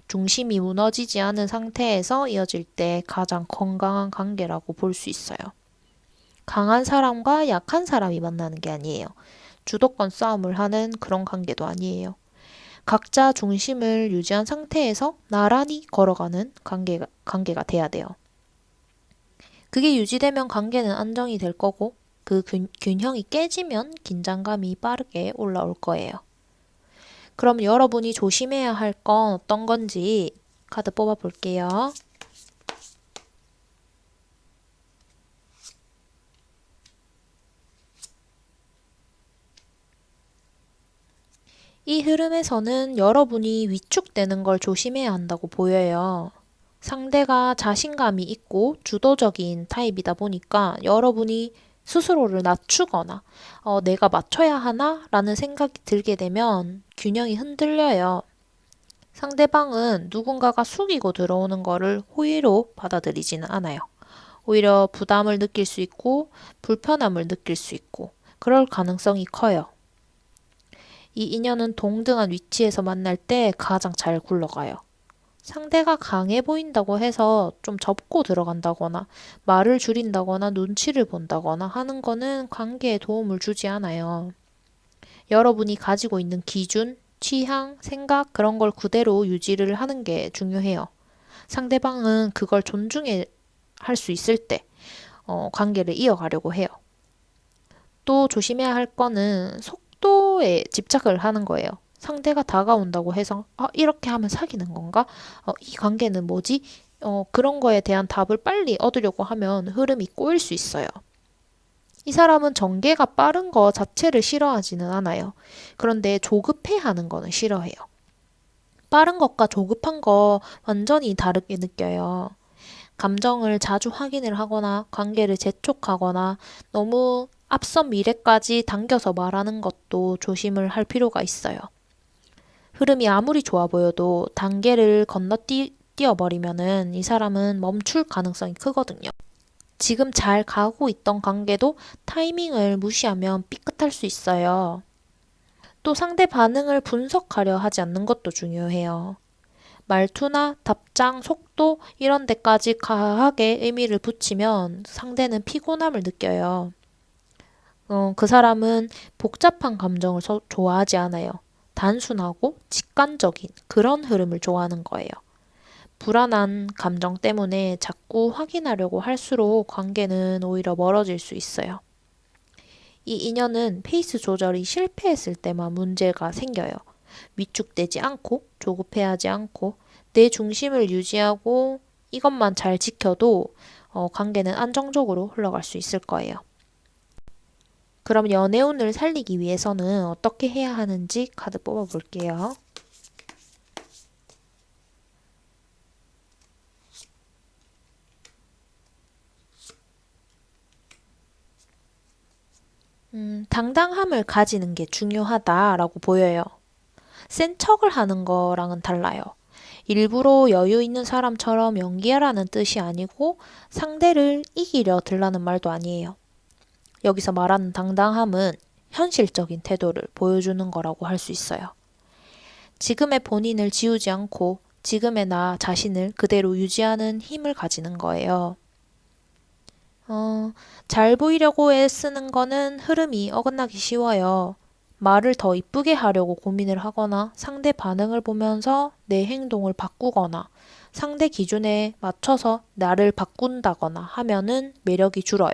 중심이 무너지지 않은 상태에서 이어질 때 가장 건강한 관계라고 볼 수 있어요. 강한 사람과 약한 사람이 만나는 게 아니에요. 주도권 싸움을 하는 그런 관계도 아니에요. 각자 중심을 유지한 상태에서 나란히 걸어가는 관계가 돼야 돼요. 그게 유지되면 관계는 안정이 될 거고 그 균형이 깨지면 긴장감이 빠르게 올라올 거예요. 그럼 여러분이 조심해야 할 건 어떤 건지 카드 뽑아 볼게요. 이 흐름에서는 여러분이 위축되는 걸 조심해야 한다고 보여요. 상대가 자신감이 있고 주도적인 타입이다 보니까 여러분이 스스로를 낮추거나 내가 맞춰야 하나? 라는 생각이 들게 되면 균형이 흔들려요. 상대방은 누군가가 숙이고 들어오는 거를 호의로 받아들이지는 않아요. 오히려 부담을 느낄 수 있고 불편함을 느낄 수 있고 그럴 가능성이 커요. 이 인연은 동등한 위치에서 만날 때 가장 잘 굴러가요. 상대가 강해 보인다고 해서 좀 접고 들어간다거나 말을 줄인다거나 눈치를 본다거나 하는 거는 관계에 도움을 주지 않아요. 여러분이 가지고 있는 기준, 취향, 생각 그런 걸 그대로 유지를 하는 게 중요해요. 상대방은 그걸 존중해 할 수 있을 때 관계를 이어가려고 해요. 또 조심해야 할 거는 속도에 집착을 하는 거예요. 상대가 다가온다고 해서 이렇게 하면 사귀는 건가? 이 관계는 뭐지? 그런 거에 대한 답을 빨리 얻으려고 하면 흐름이 꼬일 수 있어요. 이 사람은 전개가 빠른 거 자체를 싫어하지는 않아요. 그런데 조급해하는 거는 싫어해요. 빠른 것과 조급한 거 완전히 다르게 느껴요. 감정을 자주 확인을 하거나 관계를 재촉하거나 너무 앞선 미래까지 당겨서 말하는 것도 조심을 할 필요가 있어요. 흐름이 아무리 좋아 보여도 단계를 건너뛰어버리면은 이 사람은 멈출 가능성이 크거든요. 지금 잘 가고 있던 관계도 타이밍을 무시하면 삐끗할 수 있어요. 또 상대 반응을 분석하려 하지 않는 것도 중요해요. 말투나 답장, 속도 이런 데까지 과하게 의미를 붙이면 상대는 피곤함을 느껴요. 그 사람은 복잡한 감정을 좋아하지 않아요. 단순하고 직관적인 그런 흐름을 좋아하는 거예요. 불안한 감정 때문에 자꾸 확인하려고 할수록 관계는 오히려 멀어질 수 있어요. 이 인연은 페이스 조절이 실패했을 때만 문제가 생겨요. 위축되지 않고 조급해하지 않고 내 중심을 유지하고 이것만 잘 지켜도 관계는 안정적으로 흘러갈 수 있을 거예요. 그럼 연애운을 살리기 위해서는 어떻게 해야 하는지 카드 뽑아볼게요. 당당함을 가지는 게 중요하다라고 보여요. 센 척을 하는 거랑은 달라요. 일부러 여유 있는 사람처럼 연기하라는 뜻이 아니고 상대를 이기려 들라는 말도 아니에요. 여기서 말하는 당당함은 현실적인 태도를 보여주는 거라고 할 수 있어요. 지금의 본인을 지우지 않고 지금의 나 자신을 그대로 유지하는 힘을 가지는 거예요. 잘 보이려고 애쓰는 거는 흐름이 어긋나기 쉬워요. 말을 더 이쁘게 하려고 고민을 하거나 상대 반응을 보면서 내 행동을 바꾸거나 상대 기준에 맞춰서 나를 바꾼다거나 하면은 매력이 줄어요.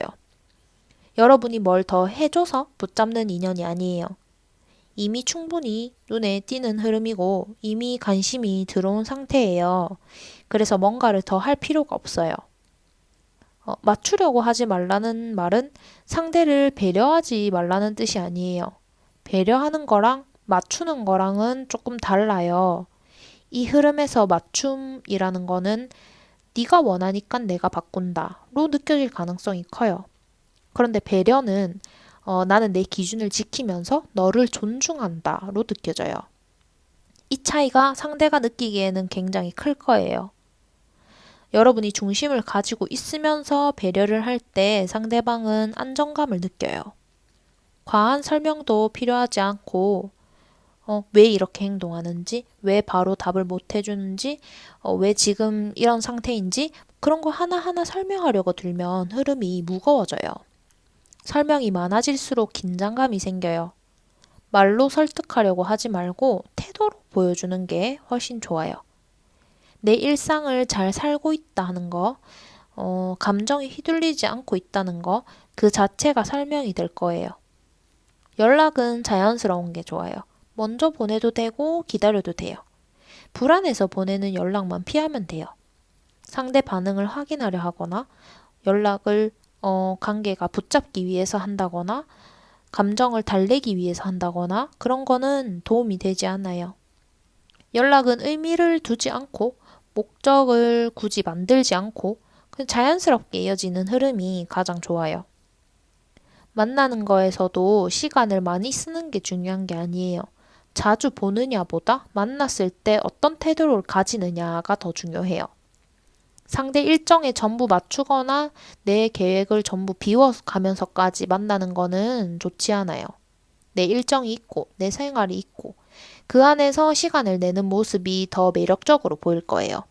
여러분이 뭘 더 해줘서 붙잡는 인연이 아니에요. 이미 충분히 눈에 띄는 흐름이고 이미 관심이 들어온 상태예요. 그래서 뭔가를 더 할 필요가 없어요. 맞추려고 하지 말라는 말은 상대를 배려하지 말라는 뜻이 아니에요. 배려하는 거랑 맞추는 거랑은 조금 달라요. 이 흐름에서 맞춤이라는 거는 네가 원하니까 내가 바꾼다로 느껴질 가능성이 커요. 그런데 배려는 나는 내 기준을 지키면서 너를 존중한다로 느껴져요. 이 차이가 상대가 느끼기에는 굉장히 클 거예요. 여러분이 중심을 가지고 있으면서 배려를 할 때 상대방은 안정감을 느껴요. 과한 설명도 필요하지 않고, 왜 이렇게 행동하는지, 왜 바로 답을 못 해주는지, 왜 지금 이런 상태인지, 그런 거 하나하나 설명하려고 들면 흐름이 무거워져요. 설명이 많아질수록 긴장감이 생겨요. 말로 설득하려고 하지 말고 태도로 보여주는 게 훨씬 좋아요. 내 일상을 잘 살고 있다는 거, 감정이 휘둘리지 않고 있다는 거, 그 자체가 설명이 될 거예요. 연락은 자연스러운 게 좋아요. 먼저 보내도 되고 기다려도 돼요. 불안해서 보내는 연락만 피하면 돼요. 상대 반응을 확인하려 하거나 연락을 관계가 붙잡기 위해서 한다거나 감정을 달래기 위해서 한다거나 그런 거는 도움이 되지 않아요. 연락은 의미를 두지 않고 목적을 굳이 만들지 않고 그냥 자연스럽게 이어지는 흐름이 가장 좋아요. 만나는 거에서도 시간을 많이 쓰는 게 중요한 게 아니에요. 자주 보느냐보다 만났을 때 어떤 태도를 가지느냐가 더 중요해요. 상대 일정에 전부 맞추거나 내 계획을 전부 비워가면서까지 만나는 거는 좋지 않아요. 내 일정이 있고 내 생활이 있고 그 안에서 시간을 내는 모습이 더 매력적으로 보일 거예요.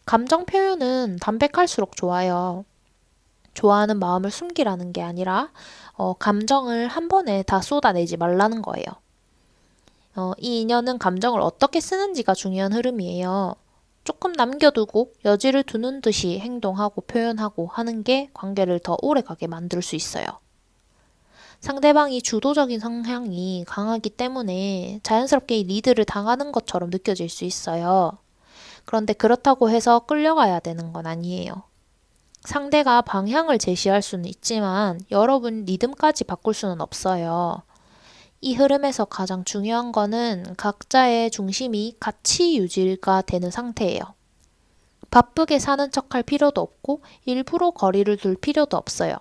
감정 표현은 담백할수록 좋아요. 좋아하는 마음을 숨기라는 게 아니라 감정을 한 번에 다 쏟아내지 말라는 거예요. 이 인연은 감정을 어떻게 쓰는지가 중요한 흐름이에요. 조금 남겨두고 여지를 두는 듯이 행동하고 표현하고 하는 게 관계를 더 오래가게 만들 수 있어요. 상대방이 주도적인 성향이 강하기 때문에 자연스럽게 리드를 당하는 것처럼 느껴질 수 있어요. 그런데 그렇다고 해서 끌려가야 되는 건 아니에요. 상대가 방향을 제시할 수는 있지만 여러분 리듬까지 바꿀 수는 없어요. 이 흐름에서 가장 중요한 거는 각자의 중심이 같이 유지가 되는 상태예요. 바쁘게 사는 척할 필요도 없고 일부러 거리를 둘 필요도 없어요.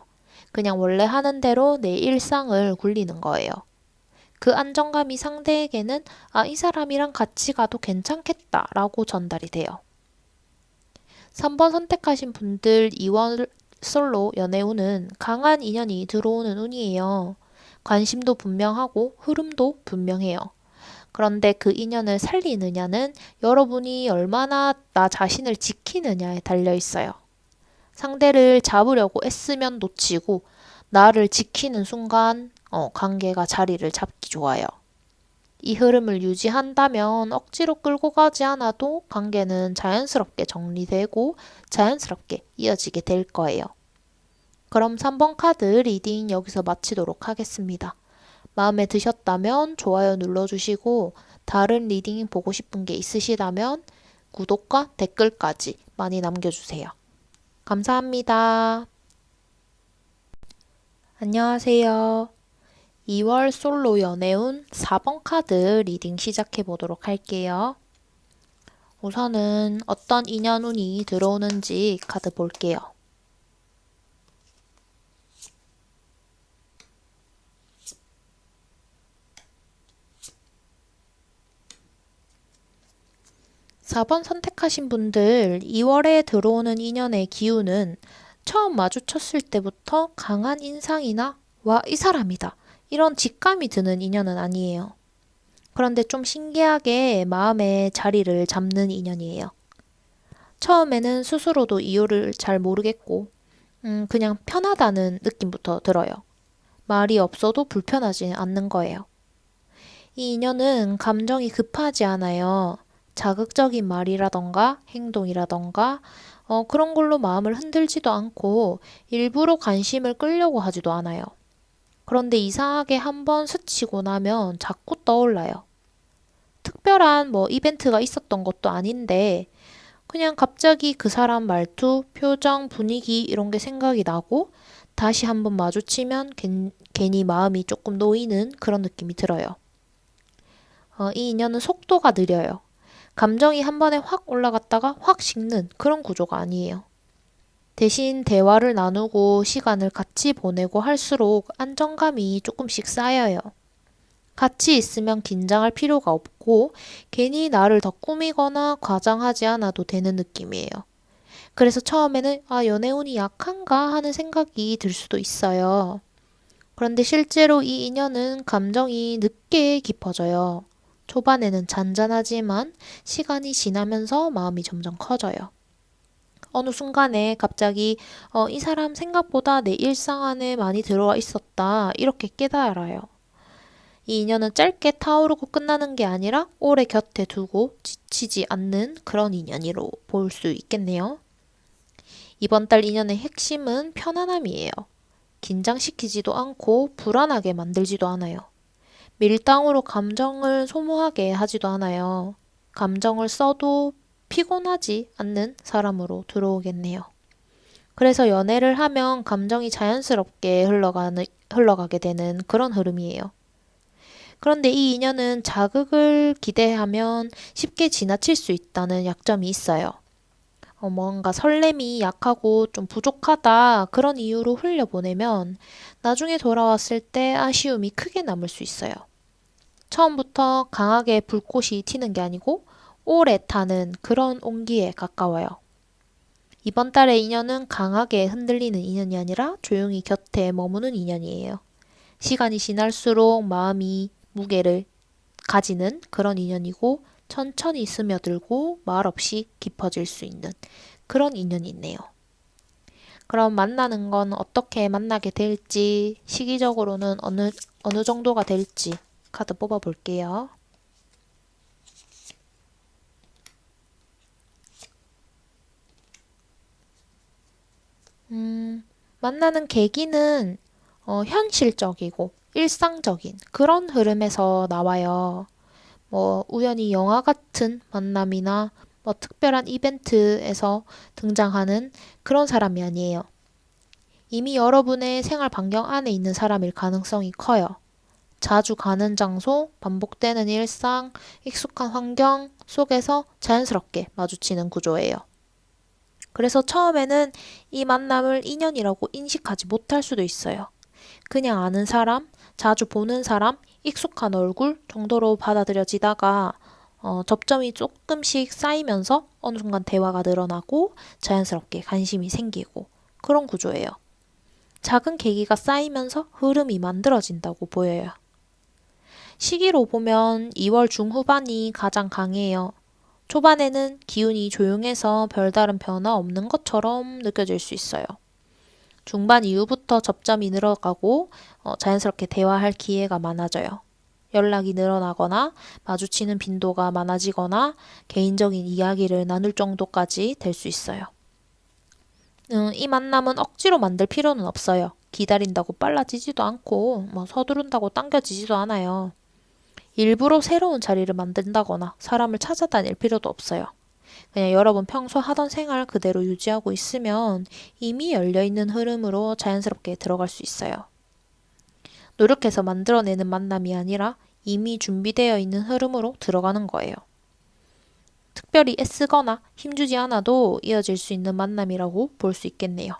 그냥 원래 하는 대로 내 일상을 굴리는 거예요. 그 안정감이 상대에게는 이 사람이랑 같이 가도 괜찮겠다라고 전달이 돼요. 3번 선택하신 분들 2월 솔로 연애운은 강한 인연이 들어오는 운이에요. 관심도 분명하고 흐름도 분명해요. 그런데 그 인연을 살리느냐는 여러분이 얼마나 나 자신을 지키느냐에 달려 있어요. 상대를 잡으려고 애쓰면 놓치고 나를 지키는 순간 관계가 자리를 잡기 좋아요. 이 흐름을 유지한다면 억지로 끌고 가지 않아도 관계는 자연스럽게 정리되고 자연스럽게 이어지게 될 거예요. 그럼 3번 카드 리딩 여기서 마치도록 하겠습니다. 마음에 드셨다면 좋아요 눌러주시고 다른 리딩 보고 싶은 게 있으시다면 구독과 댓글까지 많이 남겨주세요. 감사합니다. 안녕하세요. 2월 솔로 연애운 4번 카드 리딩 시작해 보도록 할게요. 우선은 어떤 인연운이 들어오는지 카드 볼게요. 사 번 선택하신 분들 2월에 들어오는 인연의 기운은 처음 마주쳤을 때부터 강한 인상이나 와, 이 사람이다. 이런 직감이 드는 인연은 아니에요. 그런데 좀 신기하게 마음의 자리를 잡는 인연이에요. 처음에는 스스로도 이유를 잘 모르겠고 그냥 편하다는 느낌부터 들어요. 말이 없어도 불편하지 않는 거예요. 이 인연은 감정이 급하지 않아요. 자극적인 말이라던가 행동이라던가 그런 걸로 마음을 흔들지도 않고 일부러 관심을 끌려고 하지도 않아요. 그런데 이상하게 한번 스치고 나면 자꾸 떠올라요. 특별한 이벤트가 있었던 것도 아닌데 그냥 갑자기 그 사람 말투, 표정, 분위기 이런 게 생각이 나고 다시 한번 마주치면 괜히 마음이 조금 놓이는 그런 느낌이 들어요. 이 인연은 속도가 느려요. 감정이 한 번에 확 올라갔다가 확 식는 그런 구조가 아니에요. 대신 대화를 나누고 시간을 같이 보내고 할수록 안정감이 조금씩 쌓여요. 같이 있으면 긴장할 필요가 없고 괜히 나를 더 꾸미거나 과장하지 않아도 되는 느낌이에요. 그래서 처음에는 연애운이 약한가 하는 생각이 들 수도 있어요. 그런데 실제로 이 인연은 감정이 늦게 깊어져요. 초반에는 잔잔하지만 시간이 지나면서 마음이 점점 커져요. 어느 순간에 갑자기 이 사람 생각보다 내 일상 안에 많이 들어와 있었다. 이렇게 깨달아요. 이 인연은 짧게 타오르고 끝나는 게 아니라 오래 곁에 두고 지치지 않는 그런 인연으로 볼 수 있겠네요. 이번 달 인연의 핵심은 편안함이에요. 긴장시키지도 않고 불안하게 만들지도 않아요. 밀당으로 감정을 소모하게 하지도 않아요. 감정을 써도 피곤하지 않는 사람으로 들어오겠네요. 그래서 연애를 하면 감정이 자연스럽게 흘러가게 되는 그런 흐름이에요. 그런데 이 인연은 자극을 기대하면 쉽게 지나칠 수 있다는 약점이 있어요. 뭔가 설렘이 약하고 좀 부족하다 그런 이유로 흘려보내면 나중에 돌아왔을 때 아쉬움이 크게 남을 수 있어요. 처음부터 강하게 불꽃이 튀는 게 아니고 오래 타는 그런 온기에 가까워요. 이번 달의 인연은 강하게 흔들리는 인연이 아니라 조용히 곁에 머무는 인연이에요. 시간이 지날수록 마음이 무게를 가지는 그런 인연이고 천천히 스며들고 말없이 깊어질 수 있는 그런 인연이 있네요. 그럼 만나는 건 어떻게 만나게 될지, 시기적으로는 어느 정도가 될지 카드 뽑아볼게요. 만나는 계기는 현실적이고 일상적인 그런 흐름에서 나와요. 우연히 영화 같은 만남이나 특별한 이벤트에서 등장하는 그런 사람이 아니에요. 이미 여러분의 생활 반경 안에 있는 사람일 가능성이 커요. 자주 가는 장소, 반복되는 일상, 익숙한 환경 속에서 자연스럽게 마주치는 구조예요. 그래서 처음에는 이 만남을 인연이라고 인식하지 못할 수도 있어요. 그냥 아는 사람, 자주 보는 사람, 익숙한 얼굴 정도로 받아들여지다가 접점이 조금씩 쌓이면서 어느 순간 대화가 늘어나고 자연스럽게 관심이 생기고 그런 구조예요. 작은 계기가 쌓이면서 흐름이 만들어진다고 보여요. 시기로 보면 2월 중후반이 가장 강해요. 초반에는 기운이 조용해서 별다른 변화 없는 것처럼 느껴질 수 있어요. 중반 이후부터 접점이 늘어가고 자연스럽게 대화할 기회가 많아져요. 연락이 늘어나거나 마주치는 빈도가 많아지거나 개인적인 이야기를 나눌 정도까지 될 수 있어요. 이 만남은 억지로 만들 필요는 없어요. 기다린다고 빨라지지도 않고 서두른다고 당겨지지도 않아요. 일부러 새로운 자리를 만든다거나 사람을 찾아다닐 필요도 없어요. 그냥 여러분 평소 하던 생활 그대로 유지하고 있으면 이미 열려있는 흐름으로 자연스럽게 들어갈 수 있어요. 노력해서 만들어내는 만남이 아니라 이미 준비되어 있는 흐름으로 들어가는 거예요. 특별히 애쓰거나 힘주지 않아도 이어질 수 있는 만남이라고 볼 수 있겠네요.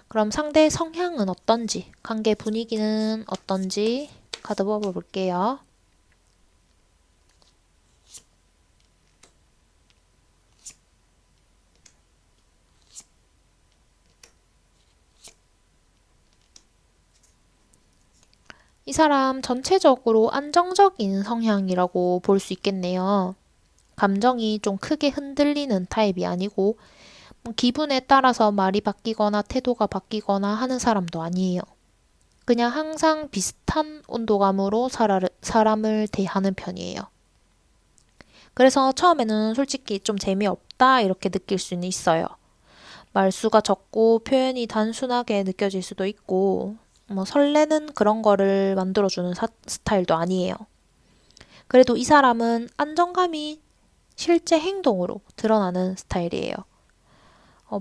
그럼 상대의 성향은 어떤지, 관계 분위기는 어떤지 카드 뽑아볼게요. 이 사람 전체적으로 안정적인 성향이라고 볼 수 있겠네요. 감정이 좀 크게 흔들리는 타입이 아니고 기분에 따라서 말이 바뀌거나 태도가 바뀌거나 하는 사람도 아니에요. 그냥 항상 비슷한 온도감으로 사람을 대하는 편이에요. 그래서 처음에는 솔직히 좀 재미없다 이렇게 느낄 수는 있어요. 말수가 적고 표현이 단순하게 느껴질 수도 있고 설레는 그런 거를 만들어주는 스타일도 아니에요. 그래도 이 사람은 안정감이 실제 행동으로 드러나는 스타일이에요.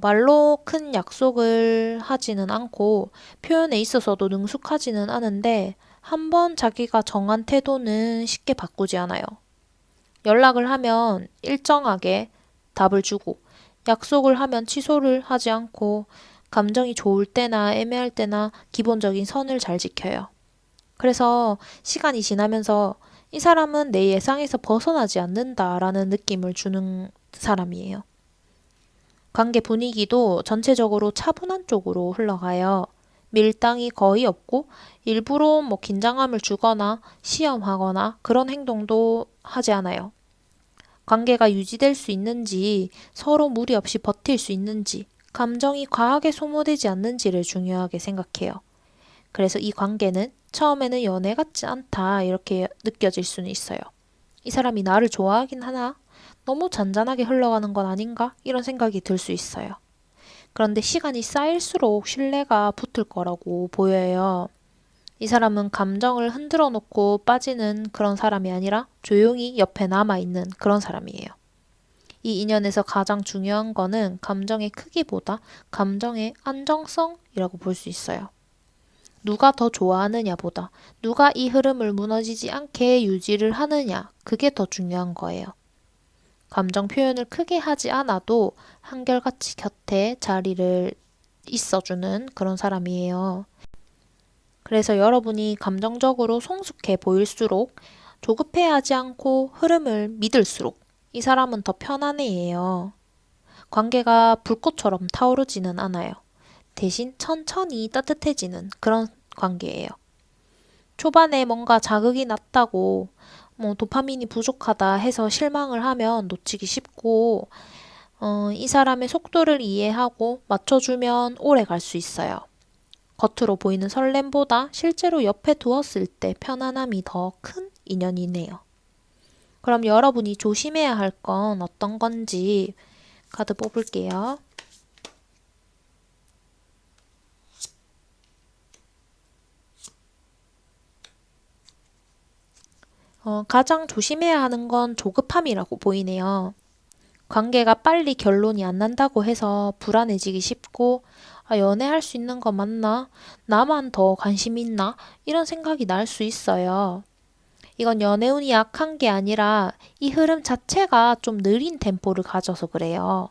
말로 큰 약속을 하지는 않고 표현에 있어서도 능숙하지는 않은데 한번 자기가 정한 태도는 쉽게 바꾸지 않아요. 연락을 하면 일정하게 답을 주고, 약속을 하면 취소를 하지 않고, 감정이 좋을 때나 애매할 때나 기본적인 선을 잘 지켜요. 그래서 시간이 지나면서 이 사람은 내 예상에서 벗어나지 않는다라는 느낌을 주는 사람이에요. 관계 분위기도 전체적으로 차분한 쪽으로 흘러가요. 밀당이 거의 없고 일부러 긴장감을 주거나 시험하거나 그런 행동도 하지 않아요. 관계가 유지될 수 있는지, 서로 무리 없이 버틸 수 있는지, 감정이 과하게 소모되지 않는지를 중요하게 생각해요. 그래서 이 관계는 처음에는 연애 같지 않다 이렇게 느껴질 수는 있어요. 이 사람이 나를 좋아하긴 하나? 너무 잔잔하게 흘러가는 건 아닌가? 이런 생각이 들 수 있어요. 그런데 시간이 쌓일수록 신뢰가 붙을 거라고 보여요. 이 사람은 감정을 흔들어 놓고 빠지는 그런 사람이 아니라 조용히 옆에 남아있는 그런 사람이에요. 이 인연에서 가장 중요한 거는 감정의 크기보다 감정의 안정성이라고 볼 수 있어요. 누가 더 좋아하느냐보다 누가 이 흐름을 무너지지 않게 유지를 하느냐, 그게 더 중요한 거예요. 감정 표현을 크게 하지 않아도 한결같이 곁에 자리를 있어주는 그런 사람이에요. 그래서 여러분이 감정적으로 성숙해 보일수록 조급해하지 않고 흐름을 믿을수록 이 사람은 더 편안해해요. 관계가 불꽃처럼 타오르지는 않아요. 대신 천천히 따뜻해지는 그런 관계예요. 초반에 뭔가 자극이 낮다고 도파민이 부족하다 해서 실망을 하면 놓치기 쉽고 이 사람의 속도를 이해하고 맞춰주면 오래 갈 수 있어요. 겉으로 보이는 설렘보다 실제로 옆에 두었을 때 편안함이 더 큰 인연이네요. 그럼 여러분이 조심해야 할 건 어떤 건지 카드 뽑을게요. 가장 조심해야 하는 건 조급함이라고 보이네요. 관계가 빨리 결론이 안 난다고 해서 불안해지기 쉽고, 연애할 수 있는 거 맞나? 나만 더 관심 있나? 이런 생각이 날 수 있어요. 이건 연애운이 약한 게 아니라 이 흐름 자체가 좀 느린 템포를 가져서 그래요.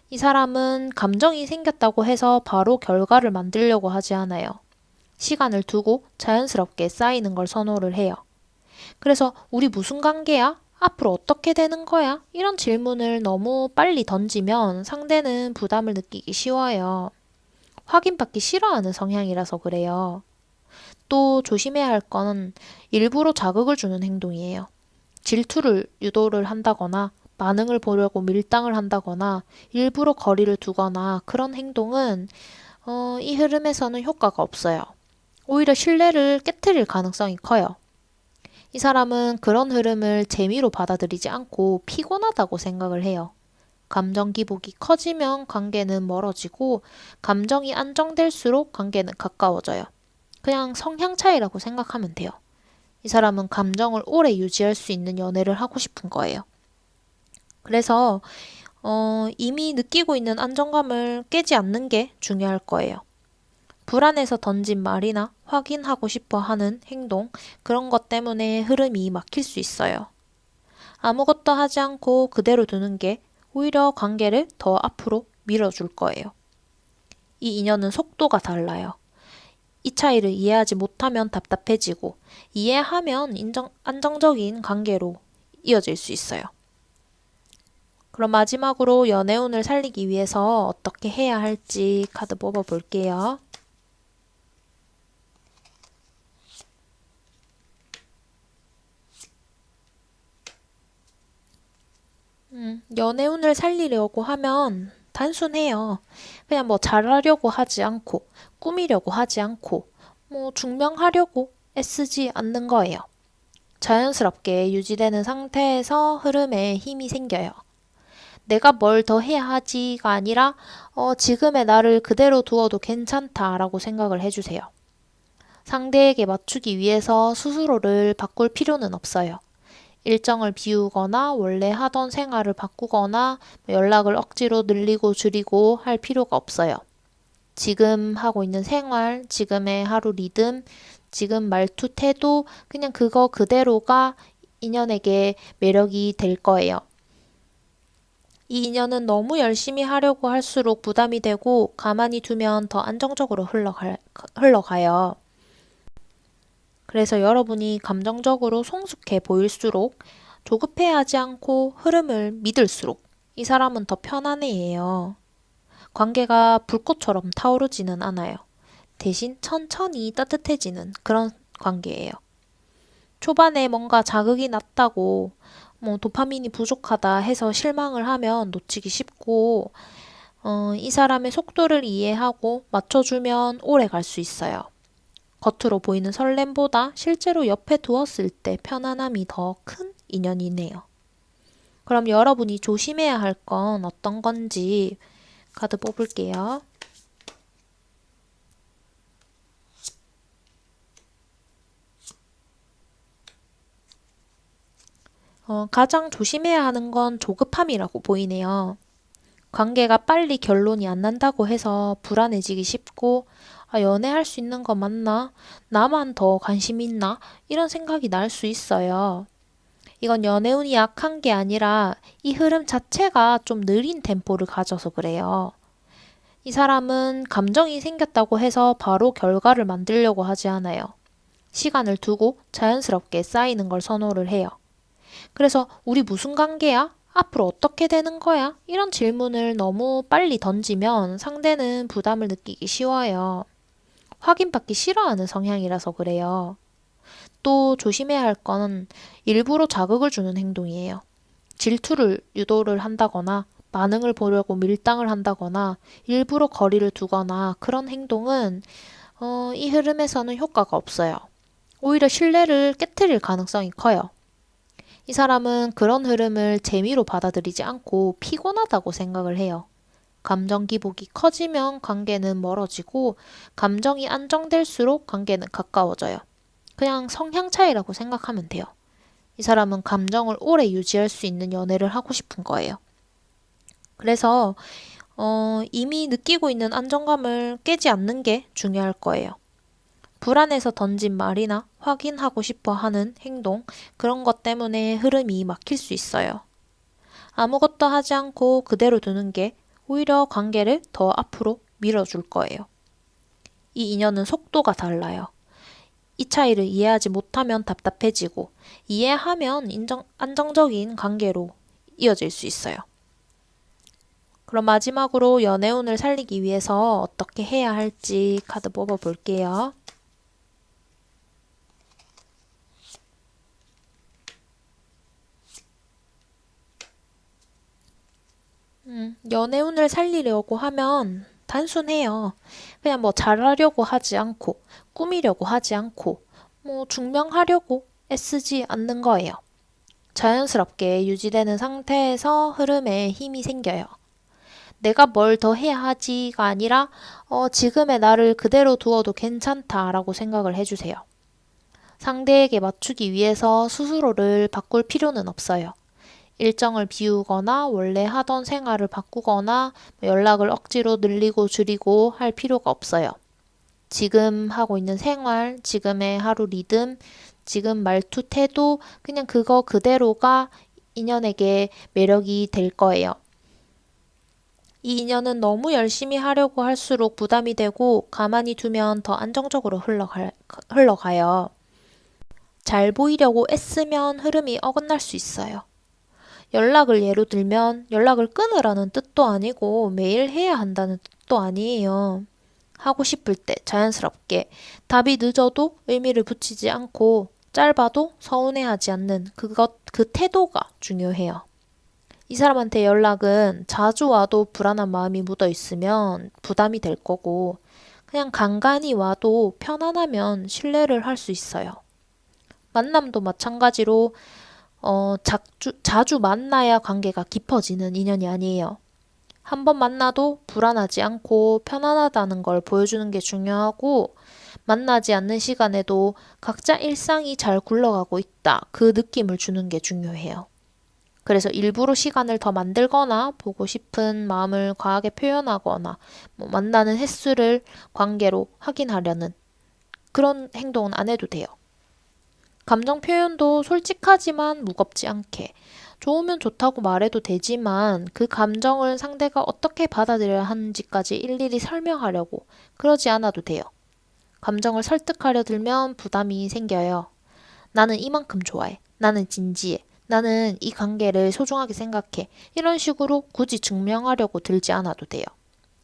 이 사람은 감정이 생겼다고 해서 바로 결과를 만들려고 하지 않아요. 시간을 두고 자연스럽게 쌓이는 걸 선호를 해요. 그래서 우리 무슨 관계야? 앞으로 어떻게 되는 거야? 이런 질문을 너무 빨리 던지면 상대는 부담을 느끼기 쉬워요. 확인받기 싫어하는 성향이라서 그래요. 또 조심해야 할 건 일부러 자극을 주는 행동이에요. 질투를 유도를 한다거나 반응을 보려고 밀당을 한다거나 일부러 거리를 두거나 그런 행동은 이 흐름에서는 효과가 없어요. 오히려 신뢰를 깨트릴 가능성이 커요. 이 사람은 그런 흐름을 재미로 받아들이지 않고 피곤하다고 생각을 해요. 감정 기복이 커지면 관계는 멀어지고 감정이 안정될수록 관계는 가까워져요. 그냥 성향 차이라고 생각하면 돼요. 이 사람은 감정을 오래 유지할 수 있는 연애를 하고 싶은 거예요. 그래서 이미 느끼고 있는 안정감을 깨지 않는 게 중요할 거예요. 불안해서 던진 말이나 확인하고 싶어 하는 행동, 그런 것 때문에 흐름이 막힐 수 있어요. 아무것도 하지 않고 그대로 두는 게 오히려 관계를 더 앞으로 밀어줄 거예요. 이 인연은 속도가 달라요. 이 차이를 이해하지 못하면 답답해지고 이해하면 안정적인 관계로 이어질 수 있어요. 그럼 마지막으로 연애운을 살리기 위해서 어떻게 해야 할지 카드 뽑아 볼게요. 연애운을 살리려고 하면 단순해요. 그냥 잘하려고 하지 않고, 꾸미려고 하지 않고, 증명하려고 애쓰지 않는 거예요. 자연스럽게 유지되는 상태에서 흐름에 힘이 생겨요. 내가 뭘 더 해야 하지가 아니라, 지금의 나를 그대로 두어도 괜찮다라고 생각을 해주세요. 상대에게 맞추기 위해서 스스로를 바꿀 필요는 없어요. 일정을 비우거나 원래 하던 생활을 바꾸거나 연락을 억지로 늘리고 줄이고 할 필요가 없어요. 지금 하고 있는 생활, 지금의 하루 리듬, 지금 말투, 태도, 그냥 그거 그대로가 인연에게 매력이 될 거예요. 이 인연은 너무 열심히 하려고 할수록 부담이 되고 가만히 두면 더 안정적으로 흘러가요. 그래서 여러분이 감정적으로 성숙해 보일수록 조급해하지 않고 흐름을 믿을수록 이 사람은 더 편안해해요. 관계가 불꽃처럼 타오르지는 않아요. 대신 천천히 따뜻해지는 그런 관계예요. 초반에 뭔가 자극이 낮다고 도파민이 부족하다 해서 실망을 하면 놓치기 쉽고 이 사람의 속도를 이해하고 맞춰주면 오래 갈 수 있어요. 겉으로 보이는 설렘보다 실제로 옆에 두었을 때 편안함이 더 큰 인연이네요. 그럼 여러분이 조심해야 할 건 어떤 건지 카드 뽑을게요. 가장 조심해야 하는 건 조급함이라고 보이네요. 관계가 빨리 결론이 안 난다고 해서 불안해지기 쉽고, 연애할 수 있는 거 맞나? 나만 더 관심 있나? 이런 생각이 날 수 있어요. 이건 연애운이 약한 게 아니라 이 흐름 자체가 좀 느린 템포를 가져서 그래요. 이 사람은 감정이 생겼다고 해서 바로 결과를 만들려고 하지 않아요. 시간을 두고 자연스럽게 쌓이는 걸 선호를 해요. 그래서 우리 무슨 관계야? 앞으로 어떻게 되는 거야? 이런 질문을 너무 빨리 던지면 상대는 부담을 느끼기 쉬워요. 확인받기 싫어하는 성향이라서 그래요. 또 조심해야 할 건 일부러 자극을 주는 행동이에요. 질투를 유도를 한다거나 반응을 보려고 밀당을 한다거나 일부러 거리를 두거나 그런 행동은 이 흐름에서는 효과가 없어요. 오히려 신뢰를 깨트릴 가능성이 커요. 이 사람은 그런 흐름을 재미로 받아들이지 않고 피곤하다고 생각을 해요. 감정 기복이 커지면 관계는 멀어지고 감정이 안정될수록 관계는 가까워져요. 그냥 성향 차이라고 생각하면 돼요. 이 사람은 감정을 오래 유지할 수 있는 연애를 하고 싶은 거예요. 그래서 이미 느끼고 있는 안정감을 깨지 않는 게 중요할 거예요. 불안해서 던진 말이나 확인하고 싶어 하는 행동, 그런 것 때문에 흐름이 막힐 수 있어요. 아무것도 하지 않고 그대로 두는 게 오히려 관계를 더 앞으로 밀어줄 거예요. 이 인연은 속도가 달라요. 이 차이를 이해하지 못하면 답답해지고 이해하면 안정적인 관계로 이어질 수 있어요. 그럼 마지막으로 연애운을 살리기 위해서 어떻게 해야 할지 카드 뽑아볼게요. 연애운을 살리려고 하면 단순해요. 그냥 잘하려고 하지 않고, 꾸미려고 하지 않고, 증명하려고 애쓰지 않는 거예요. 자연스럽게 유지되는 상태에서 흐름에 힘이 생겨요. 내가 뭘 더 해야 하지가 아니라, 지금의 나를 그대로 두어도 괜찮다라고 생각을 해주세요. 상대에게 맞추기 위해서 스스로를 바꿀 필요는 없어요. 일정을 비우거나 원래 하던 생활을 바꾸거나 연락을 억지로 늘리고 줄이고 할 필요가 없어요. 지금 하고 있는 생활, 지금의 하루 리듬, 지금 말투, 태도, 그냥 그거 그대로가 인연에게 매력이 될 거예요. 이 인연은 너무 열심히 하려고 할수록 부담이 되고 가만히 두면 더 안정적으로 흘러가요. 잘 보이려고 애쓰면 흐름이 어긋날 수 있어요. 연락을 예로 들면 연락을 끊으라는 뜻도 아니고 매일 해야 한다는 뜻도 아니에요. 하고 싶을 때 자연스럽게 답이 늦어도 의미를 붙이지 않고 짧아도 서운해하지 않는 그 태도가 중요해요. 이 사람한테 연락은 자주 와도 불안한 마음이 묻어 있으면 부담이 될 거고 그냥 간간히 와도 편안하면 신뢰를 할 수 있어요. 만남도 마찬가지로 자주 만나야 관계가 깊어지는 인연이 아니에요. 한 번 만나도 불안하지 않고 편안하다는 걸 보여주는 게 중요하고, 만나지 않는 시간에도 각자 일상이 잘 굴러가고 있다. 그 느낌을 주는 게 중요해요. 그래서 일부러 시간을 더 만들거나 보고 싶은 마음을 과하게 표현하거나 만나는 횟수를 관계로 확인하려는 그런 행동은 안 해도 돼요. 감정 표현도 솔직하지만 무겁지 않게. 좋으면 좋다고 말해도 되지만 그 감정을 상대가 어떻게 받아들여야 하는지까지 일일이 설명하려고 그러지 않아도 돼요. 감정을 설득하려 들면 부담이 생겨요. 나는 이만큼 좋아해. 나는 진지해. 나는 이 관계를 소중하게 생각해. 이런 식으로 굳이 증명하려고 들지 않아도 돼요.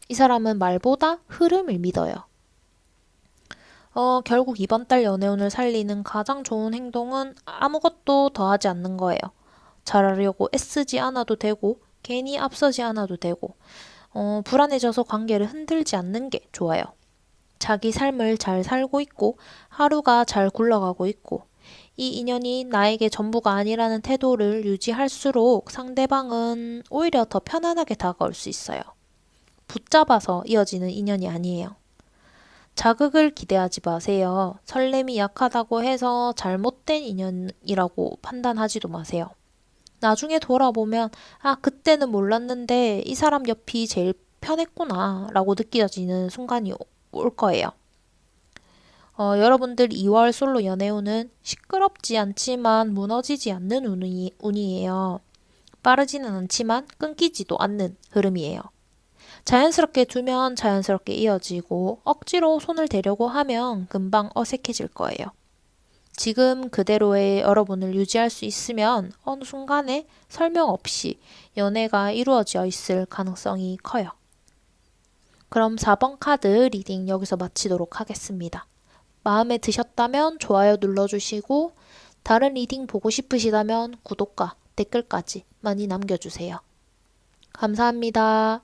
이 사람은 말보다 흐름을 믿어요. 결국 이번 달 연애운을 살리는 가장 좋은 행동은 아무것도 더 하지 않는 거예요. 잘하려고 애쓰지 않아도 되고, 괜히 앞서지 않아도 되고, 불안해져서 관계를 흔들지 않는 게 좋아요. 자기 삶을 잘 살고 있고, 하루가 잘 굴러가고 있고, 이 인연이 나에게 전부가 아니라는 태도를 유지할수록 상대방은 오히려 더 편안하게 다가올 수 있어요. 붙잡아서 이어지는 인연이 아니에요. 자극을 기대하지 마세요. 설렘이 약하다고 해서 잘못된 인연이라고 판단하지도 마세요. 나중에 돌아보면, 아, 그때는 몰랐는데 이 사람 옆이 제일 편했구나 라고 느껴지는 순간이 올 거예요. 여러분들 2월 솔로 연애운은 시끄럽지 않지만 무너지지 않는 운이에요. 빠르지는 않지만 끊기지도 않는 흐름이에요. 자연스럽게 두면 자연스럽게 이어지고 억지로 손을 대려고 하면 금방 어색해질 거예요. 지금 그대로의 여러분을 유지할 수 있으면 어느 순간에 설명 없이 연애가 이루어져 있을 가능성이 커요. 그럼 4번 카드 리딩 여기서 마치도록 하겠습니다. 마음에 드셨다면 좋아요 눌러주시고 다른 리딩 보고 싶으시다면 구독과 댓글까지 많이 남겨주세요. 감사합니다.